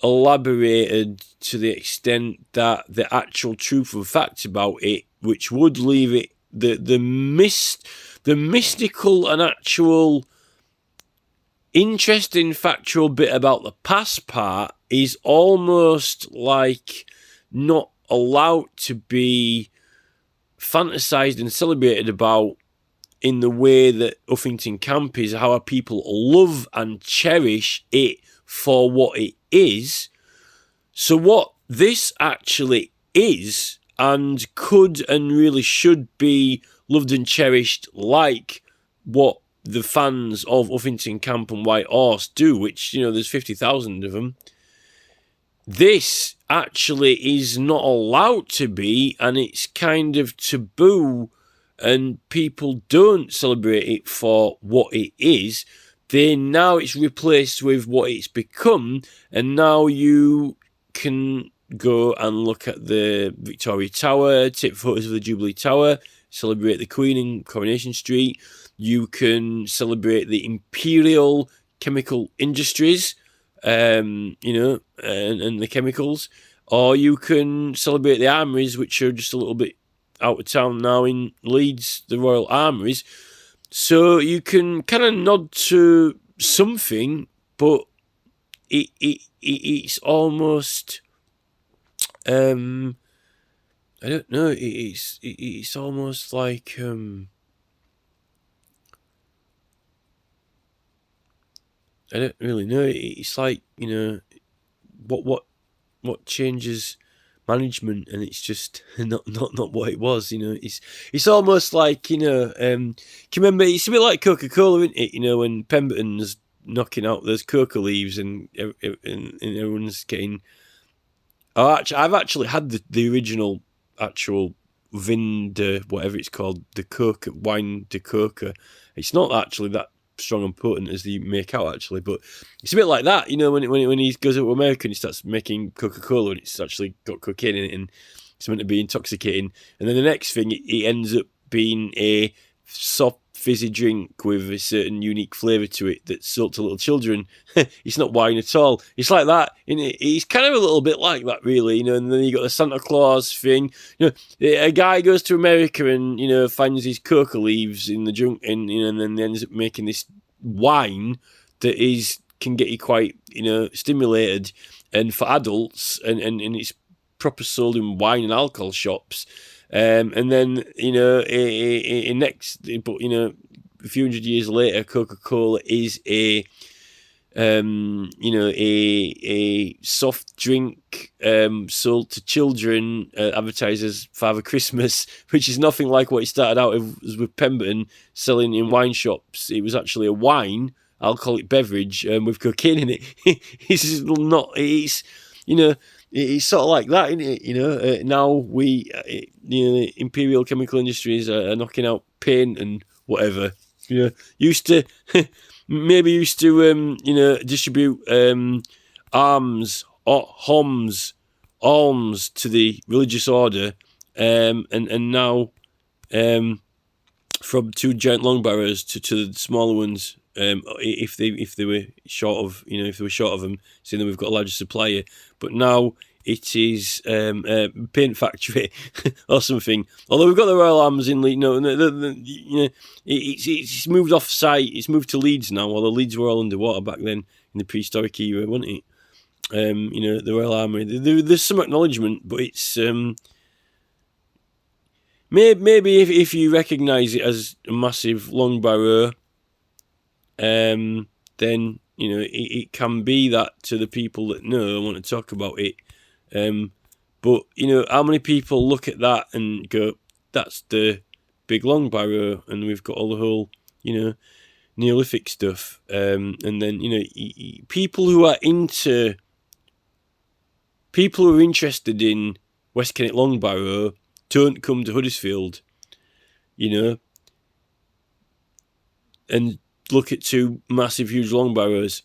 elaborated to the extent that the actual truth and facts about it, which would leave it the mystical and actual interesting factual bit about the past part is almost like not allowed to be fantasized and celebrated about in the way that Uffington Camp is, how people love and cherish it for what it is. So what this actually is, and could and really should be loved and cherished like what the fans of Uffington Camp and White Horse do, which, there's 50,000 of them. This actually is not allowed to be, and it's kind of taboo, and people don't celebrate it for what it is. Now it's replaced with what it's become, and now you can go and look at the Victoria Tower, take photos of the Jubilee Tower, celebrate the Queen in Coronation Street. You can celebrate the Imperial Chemical Industries, and the chemicals, or you can celebrate the armories, which are just a little bit out of town now in Leeds, the Royal Armouries. So you can kind of nod to something, but it's almost, I don't know, it's almost like, I don't really know. It's like, what changes management, and it's just not what it was. It's almost like, can you remember? It's a bit like Coca-Cola, isn't it? When Pemberton's knocking out those coca leaves, and everyone's getting. Oh, actually, I've actually had the original actual vin de whatever it's called, the coca wine de coca. It's not actually that strong and potent as they make out, actually, but it's a bit like that, when he goes to America and he starts making Coca-Cola, and it's actually got cocaine in it, and it's meant to be intoxicating, and then the next thing, it ends up being a soft fizzy drink with a certain unique flavour to it that's sold to little children. It's not wine at all. It's like that, and it's kind of a little bit like that, really, and then you got the Santa Claus thing. A guy goes to America and finds these coca leaves in the junk, and then ends up making this wine that can get you quite stimulated, and for adults, and it's proper sold in wine and alcohol shops. And then a few hundred years later, Coca-Cola is a soft drink sold to children, advertised as Father Christmas, which is nothing like what it started out with Pemberton selling in wine shops. It was actually a wine, alcoholic beverage, with cocaine in it. It's not. It's sort of like that, isn't it? Now we, the Imperial Chemical Industries are knocking out paint and whatever. Used to distribute alms to the religious order, and now from two giant long barrows to the smaller ones. If they were short of them, seeing that we've got a larger supplier, but now it is a paint factory or something. Although we've got the Royal Arms in Leeds, it's moved off site. It's moved to Leeds now. Although Leeds were all underwater back then in the prehistoric era, wasn't it? The Royal Army. There's some acknowledgement, but it's maybe if you recognise it as a massive long barrow. Then it can be that to the people that know and want to talk about it. But how many people look at that and go, "That's the big long barrow," and we've got all the whole Neolithic stuff. And then people who are interested in West Kennet Long Barrow don't come to Huddersfield, and look at two massive, huge long barrows.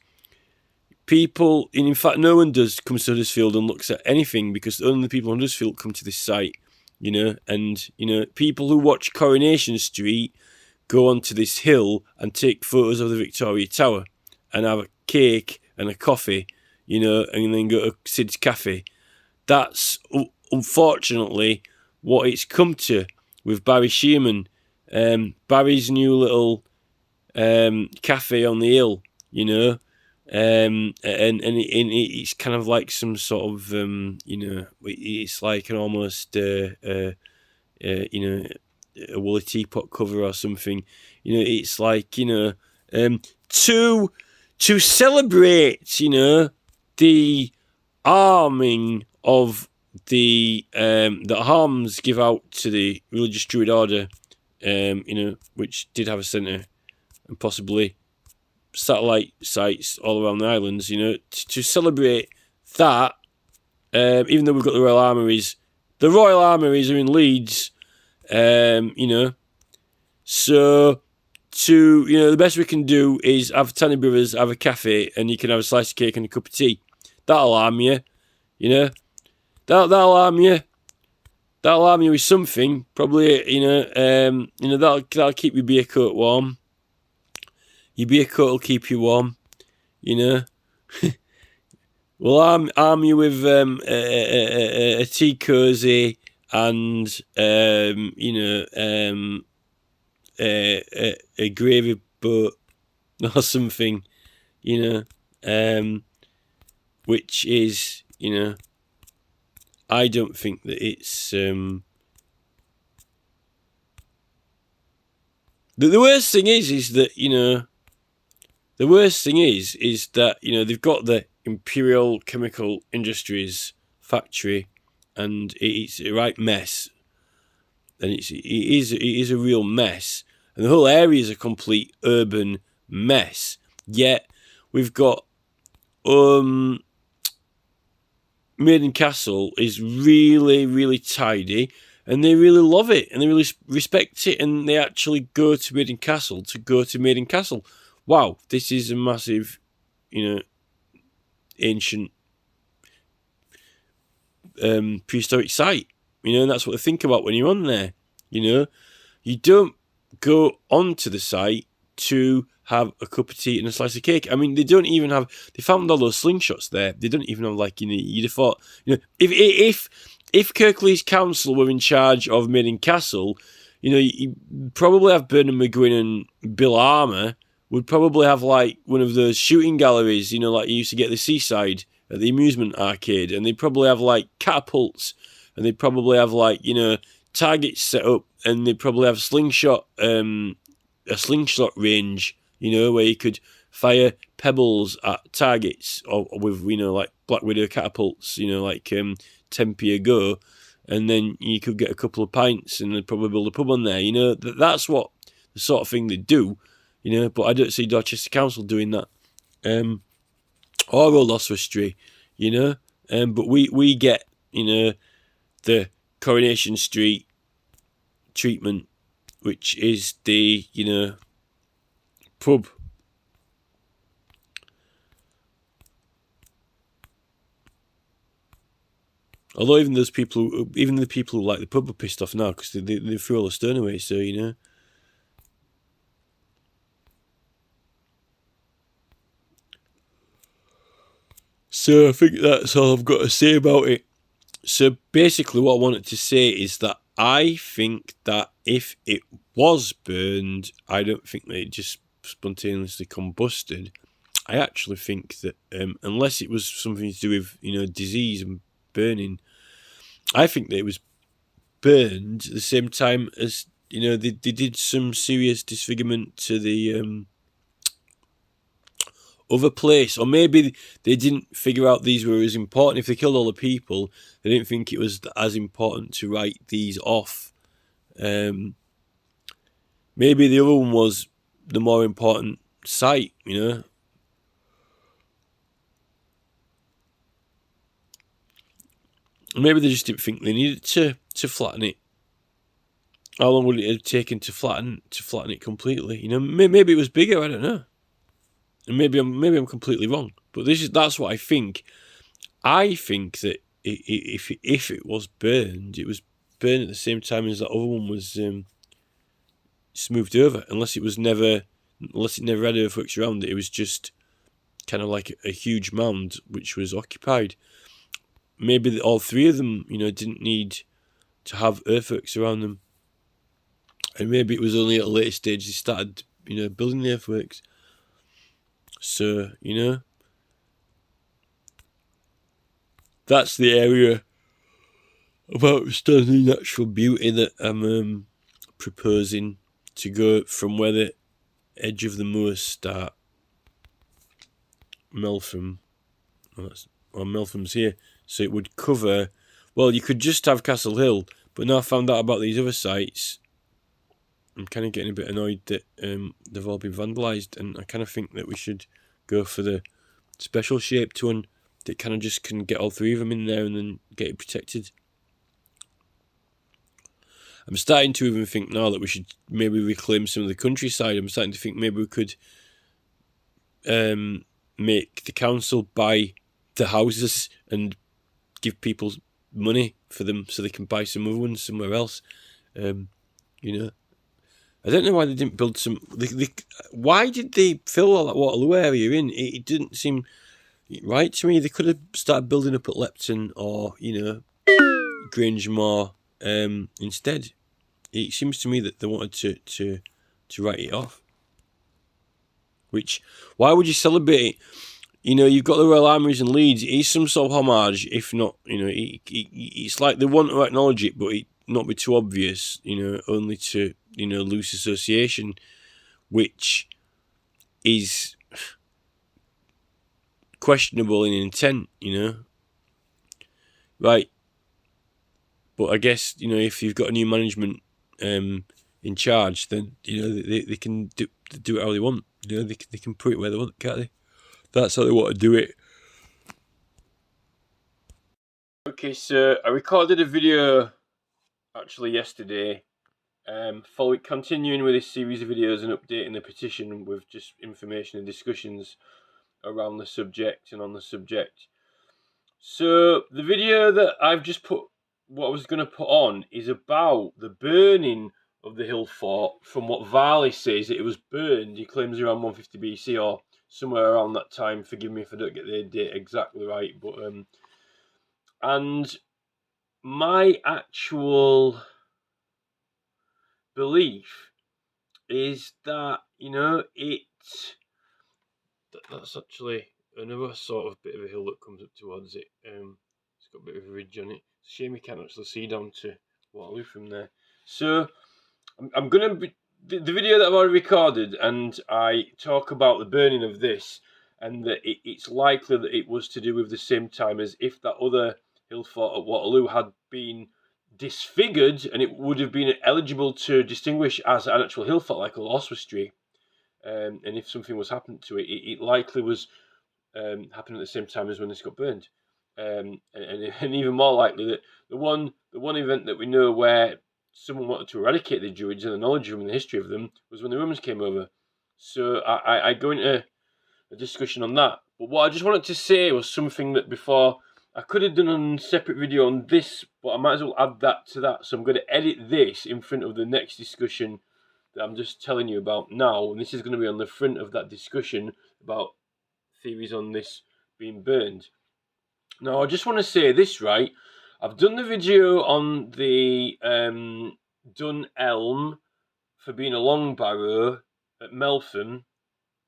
People, and in fact, no one comes to Huddersfield and looks at anything, because only the people in Huddersfield come to this site, and people who watch Coronation Street go onto this hill and take photos of the Victoria Tower and have a cake and a coffee, and then go to Sid's Cafe. That's unfortunately what it's come to. with Barry Shearman. Barry's new little cafe on the hill, you know, and it's kind of like some sort of you know, it's like an almost you know, a woolly teapot cover or something. You know, it's like, you know, to celebrate, you know, the arming of the that Harms give out to the religious Druid order, you know, which did have a centre and possibly satellite sites all around the islands, you know, to celebrate that, even though we've got the Royal Armouries are in Leeds, you know, so to, you know, the best we can do is have Tanny Brothers have a cafe and you can have a slice of cake and a cup of tea. That'll arm you, you know, that'll arm you with something, probably, you know, that'll keep your beer coat warm. Your beer coat will keep you warm, you know. We'll arm you with a tea cozy and you know, a gravy boat or something, you know, which is, you know, I don't think that it's the worst thing is that, you know, the worst thing is that, you know, they've got the Imperial Chemical Industries factory and it's a right mess, and it is a real mess, and the whole area is a complete urban mess. Yet we've got Maiden Castle is really, really tidy, and they really love it, and they really respect it, and they actually go to Maiden Castle to go to Maiden Castle. Wow, this is a massive, you know, ancient prehistoric site, you know, and that's what they think about when you're on there. You know, you don't go onto the site to have a cup of tea and a slice of cake. I mean, they found all those slingshots there. They don't even have, like, you know, you'd have thought, you know, if Kirklees Council were in charge of Maiden Castle, you know, you probably have Bernard McGuinn and Bill Armour would probably have, like, one of those shooting galleries, you know, like you used to get at the seaside at the amusement arcade, and they'd probably have, like, catapults, and they'd probably have, like, you know, targets set up, and they'd probably have a slingshot range, you know, where you could fire pebbles at targets, or with, you know, like Black Widow catapults, you know, like 10p a go, and then you could get a couple of pints, and they'd probably build a pub on there, you know. That's what the sort of thing they do, you know, but I don't see Dorchester Council doing that, or Old Oswestry, you know, but we get, you know, the Coronation Street treatment, which is the, you know, pub. Although even the people who like the pub are pissed off now because they threw all the stone away, so, you know. So I think that's all I've got to say about it. So basically what I wanted to say is that I think that if it was burned, I don't think that it just spontaneously combusted. I actually think that unless it was something to do with, you know, disease and burning, I think that it was burned at the same time as, you know, they did some serious disfigurement to the other place, or maybe they didn't figure out these were as important. If they killed all the people, they didn't think it was as important to write these off. Maybe the other one was the more important site, you know. Maybe they just didn't think they needed to flatten it. How long would it have taken to flatten it completely? You know, maybe it was bigger. I don't know. And maybe I'm completely wrong, but that's what I think. I think that if it was burned, it was burned at the same time as that other one was smoothed over, unless it never had earthworks around it. It was just kind of like a huge mound which was occupied. Maybe all three of them, you know, didn't need to have earthworks around them. And maybe it was only at a later stage they started, building the earthworks. So, that's the area of outstanding natural beauty that I'm proposing to go from where the edge of the moors start. Meltham. Well, Meltham's here. So it would cover... Well, you could just have Castle Hill, but now I found out about these other sites, I'm kind of getting a bit annoyed that they've all been vandalised, and I kind of think that we should go for the special shaped one that kind of just can get all three of them in there and then get it protected. I'm starting to even think now that we should maybe reclaim some of the countryside. I'm starting to think maybe we could make the council buy the houses and give people money for them so they can buy some other ones somewhere else. I don't know why they didn't build some... why did they fill all that Waterloo area in? It didn't seem right to me. They could have started building up at Lepton or, Grangemore instead. It seems to me that they wanted to write it off. Which, why would you celebrate it? You've got the Royal Armouries in Leeds. It is some sort of homage, if not, it's like they want to acknowledge it, but it not be too obvious, only to, loose association, which is questionable in intent, Right. But I guess, if you've got a new management in charge, then, they can do it how they want. They can put it where they want, can't they? That's how they want to do it. Okay, so I recorded a video actually yesterday, continuing with this series of videos and updating the petition with just information and discussions around the subject and on the subject. So the video that I've just put, what I was going to put on, is about the burning of the hill fort. From what Varley says, it was burned, he claims, around 150 BC or somewhere around that time. Forgive me if I don't get the date exactly right, but and my actual belief is that, that's actually another sort of bit of a hill that comes up towards it. It's got a bit of a ridge on it. It's a shame you can't actually see down to Waterloo from there. So I'm going to be the video that I've already recorded, and I talk about the burning of this, and that it's likely that it was to do with the same time as if that other hill fort at Waterloo had been disfigured, and it would have been eligible to distinguish as an actual hill fort like Old Oswestry. And if something was happened to it, it likely was happening at the same time as when this got burned. And even more likely that the one event that we know where someone wanted to eradicate the Druids and the knowledge of them and the history of them was when the Romans came over. So I go into a discussion on that. But what I just wanted to say was something that before I could have done a separate video on this, but I might as well add that to that. So I'm going to edit this in front of the next discussion that I'm just telling you about now, and this is going to be on the front of that discussion about theories on this being burned. Now, I just want to say this, right? I've done the video on the Dun Elm for being a long barrow at Meltham,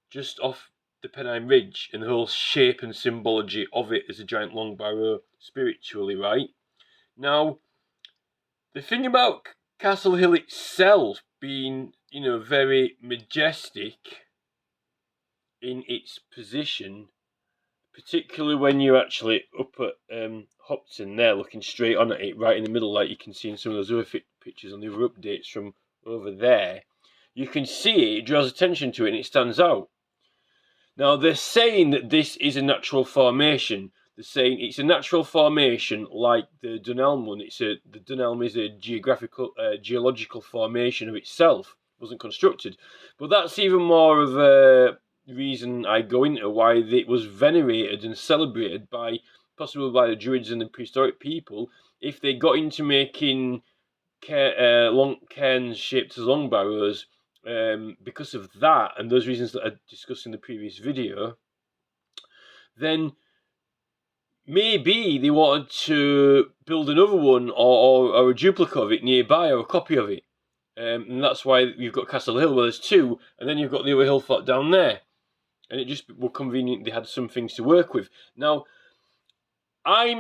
just off the Pennine Ridge, and the whole shape and symbology of it as a giant long barrow spiritually, right? Now, the thing about Castle Hill itself being, very majestic in its position, particularly when you're actually up at Hopton there, looking straight on at it, right in the middle, like you can see in some of those other pictures on the other updates from over there, you can see it draws attention to it and it stands out. Now, they're saying that this is a natural formation. They're saying it's a natural formation like the Dunelm one. The Dunelm is a geological formation of itself. It wasn't constructed. But that's even more of a reason I go into why it was venerated and celebrated possibly by the Druids and the prehistoric people, if they got into making long cairns shaped as long barrows. Because of that and those reasons that I discussed in the previous video, then maybe they wanted to build another one or a duplicate of it nearby, or a copy of it. And that's why you've got Castle Hill where there's two, and then you've got the other hill fort down there. And it just were convenient they had some things to work with. Now, I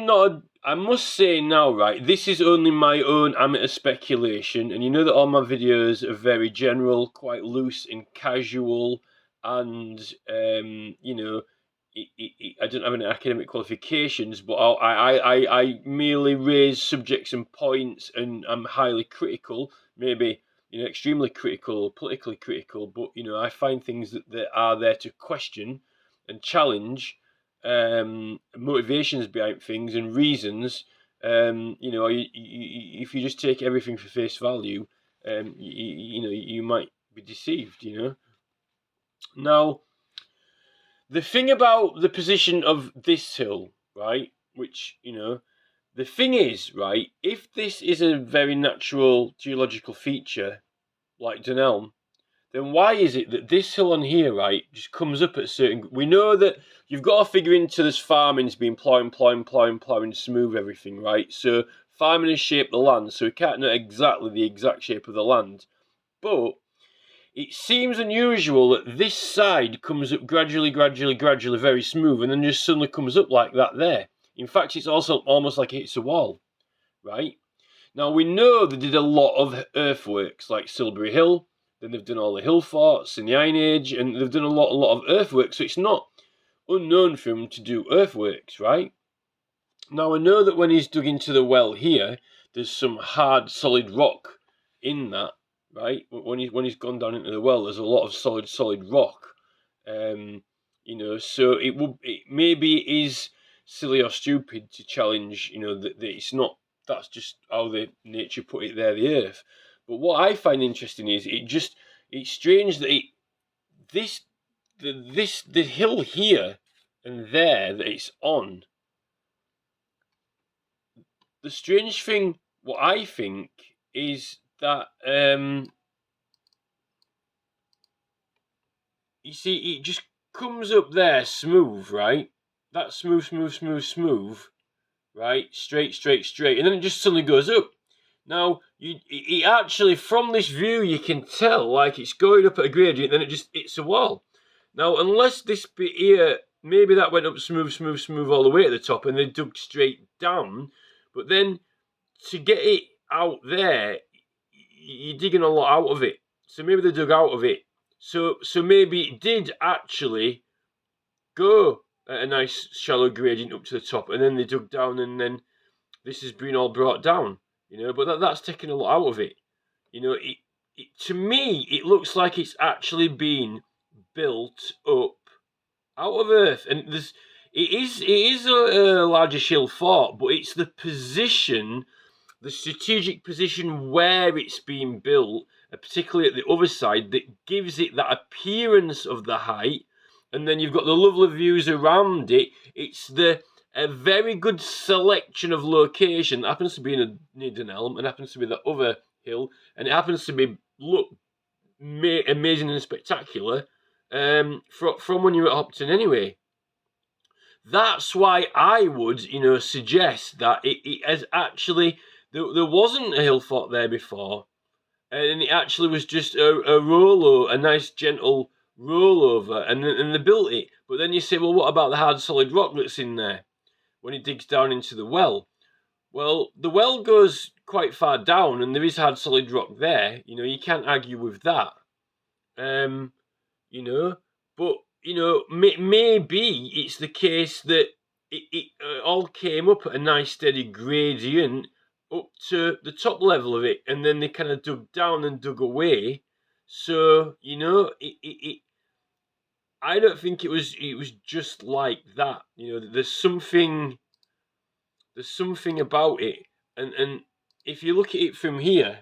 must say now, right, this is only my own amateur speculation, and you know that all my videos are very general, quite loose and casual, and, you know, I don't have any academic qualifications, but I merely raise subjects and points, and I'm highly critical, maybe, you know, extremely critical, politically critical, but, you know, I find things that are there to question and challenge motivations behind things and reasons. You know, if you just take everything for face value, you know, you might be deceived, you know. Now, the thing about the position of this hill, right, which, you know, the thing is, right, if this is a very natural geological feature like Dunelm, then why is it that this hill on here, right, just comes up at certain... We know that you've got to figure into this farming's been plowing to smooth everything, right? So farming has shaped the land, so we can't know exactly the exact shape of the land. But it seems unusual that this side comes up gradually, very smooth, and then just suddenly comes up like that there. In fact, it's also almost like it hits a wall, right? Now, we know they did a lot of earthworks, like Silbury Hill. Then they've done all the hill forts in the Iron Age, and they've done a lot of earthworks, so it's not unknown for him to do earthworks, right? Now, I know that when he's dug into the well here, there's some hard, solid rock in that, right? When he's gone down into the well, there's a lot of solid rock. You know, so it maybe it is silly or stupid to challenge, you know, that it's not... That's just how the nature put it there, the earth. But what I find interesting is it's strange that the hill here and there that it's on. The strange thing, what I think, is that you see, it just comes up there smooth, right? That's smooth, right? Straight, and then it just suddenly goes up. Now, it actually, from this view, you can tell, like, it's going up at a gradient, then it just hits a wall. Now, unless this bit here, maybe that went up smooth all the way to the top, and they dug straight down, but then to get it out there, you're digging a lot out of it. So maybe they dug out of it. So maybe it did actually go at a nice shallow gradient up to the top, and then they dug down, and then this has been all brought down, you know. But that's taking a lot out of it, you know. To me, it looks like it's actually been built up out of earth, and it is a larger hill fort, but it's the position, the strategic position where it's being built, particularly at the other side, that gives it that appearance of the height. And then you've got the lovely views around it. It's a very good selection of location. It happens to be near Dunelm, and happens to be the other hill, and it happens to be amazing and spectacular from when you're at Hopton anyway. That's why I would, you know, suggest that it has actually... There wasn't a hill fort there before, and it actually was just a rollover, a nice gentle rollover, and they built it. But then you say, well, what about the hard solid rock that's in there when it digs down into the well? Well, the well goes quite far down, and there is hard solid rock there. You know, you can't argue with that. You know, but you know, maybe it's the case that it all came up at a nice steady gradient up to the top level of it, and then they kind of dug down and dug away. So, you know, I don't think it was just like that. You know, there's something about it, and if you look at it from here,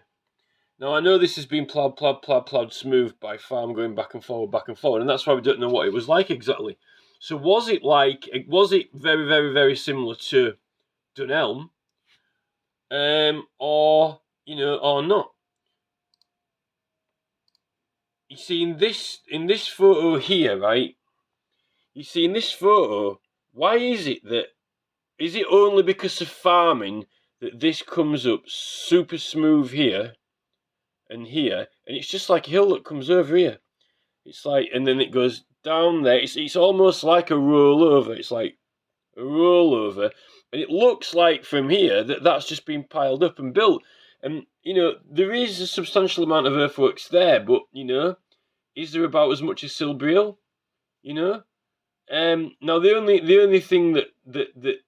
now I know this has been plowed smooth by farm going back and forward, and that's why we don't know what it was like exactly. So was it very similar to Dunelm, or, you know, or not? You see, in this photo here, right? You see, in this photo, why is it that... Is it only because of farming that this comes up super smooth here, and here, and it's just like a hill that comes over here. It's like, and then it goes down there. It's almost like a rollover. It's like a rollover, and it looks like from here that that's just been piled up and built. And there is a substantial amount of earthworks there, but is there about as much as Silbriel? Now the only thing that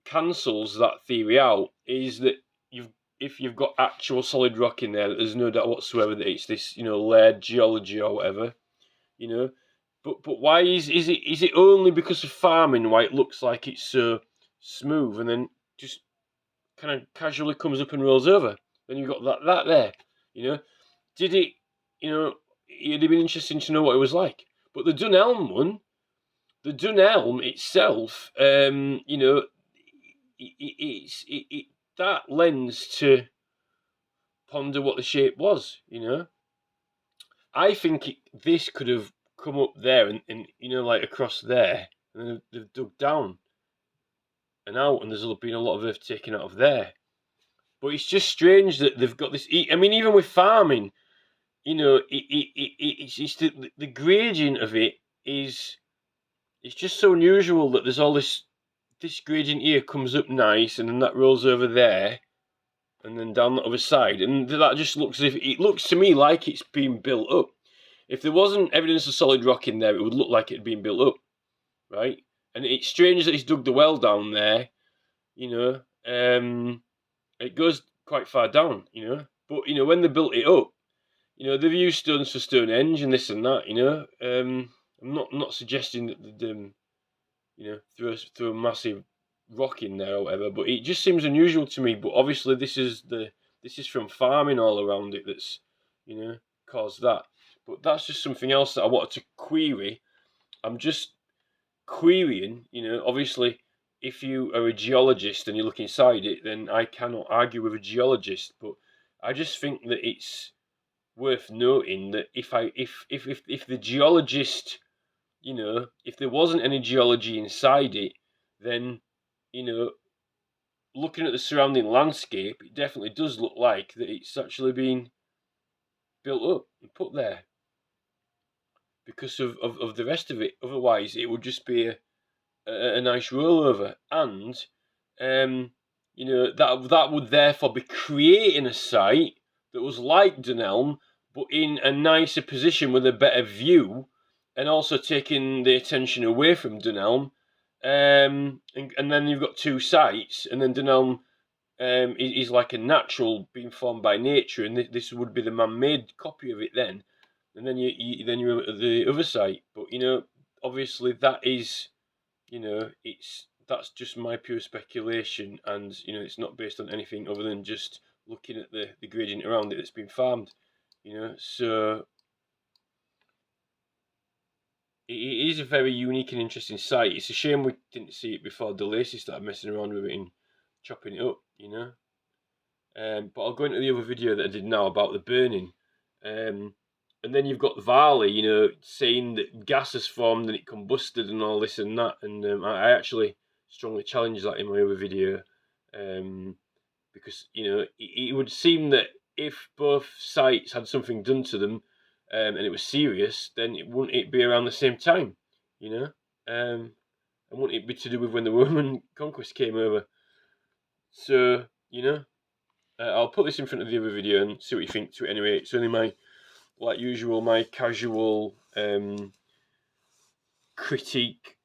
cancels that theory out is that if you've got actual solid rock in there, there's no doubt whatsoever that it's this layered geology or whatever, But why is it only because of farming why it looks like it's so smooth and then just kind of casually comes up and rolls over? Then you've got that there, Did it, it'd have been interesting to know what it was like. But the Dunelm one, the Dunelm itself, that lends to ponder what the shape was, I think this could have come up there and like across there, and then they've dug down and out, and there's been a lot of earth taken out of there. But it's just strange that they've got this. I mean, even with farming, it's just the gradient of it is. It's just so unusual that there's all this gradient here comes up nice, and then that rolls over there, and then down the other side, and that just looks as if it looks to me like it's been built up. If there wasn't evidence of solid rock in there, it would look like it had been built up, right? And it's strange that he's dug the well down there, it goes quite far down, But when they built it up, they've used stones for Stonehenge and this and that, I'm not suggesting that they'd throw a massive rock in there or whatever, but it just seems unusual to me. But obviously, this is from farming all around it that's caused that. But that's just something else that I wanted to query. I'm just querying, obviously, if you are a geologist and you look inside it, then I cannot argue with a geologist. But I just think that it's worth noting that if the geologist, if there wasn't any geology inside it, then, looking at the surrounding landscape, it definitely does look like that it's actually been built up and put there because of the rest of it. Otherwise, it would just be a nice rollover, and that would therefore be creating a site that was like Dunelm, but in a nicer position with a better view, and also taking the attention away from Dunelm. And then you've got two sites, and then Dunelm is like a natural being formed by nature, and this would be the man-made copy of it then. And then you're at the other site, but obviously that is, that's just my pure speculation, and it's not based on anything other than just looking at the gradient around it that's been farmed, so it is a very unique and interesting site. It's a shame we didn't see it before the Lacey started messing around with it and chopping it up, but I'll go into the other video that I did now about the burning. And then you've got Varley, saying that gas has formed and it combusted and all this and that. And I actually strongly challenge that in my other video, because it would seem that if both sites had something done to them, and it was serious, then wouldn't it be around the same time, and wouldn't it be to do with when the Roman conquest came over? So I'll put this in front of the other video and see what you think to it anyway. It's only like usual, my casual critique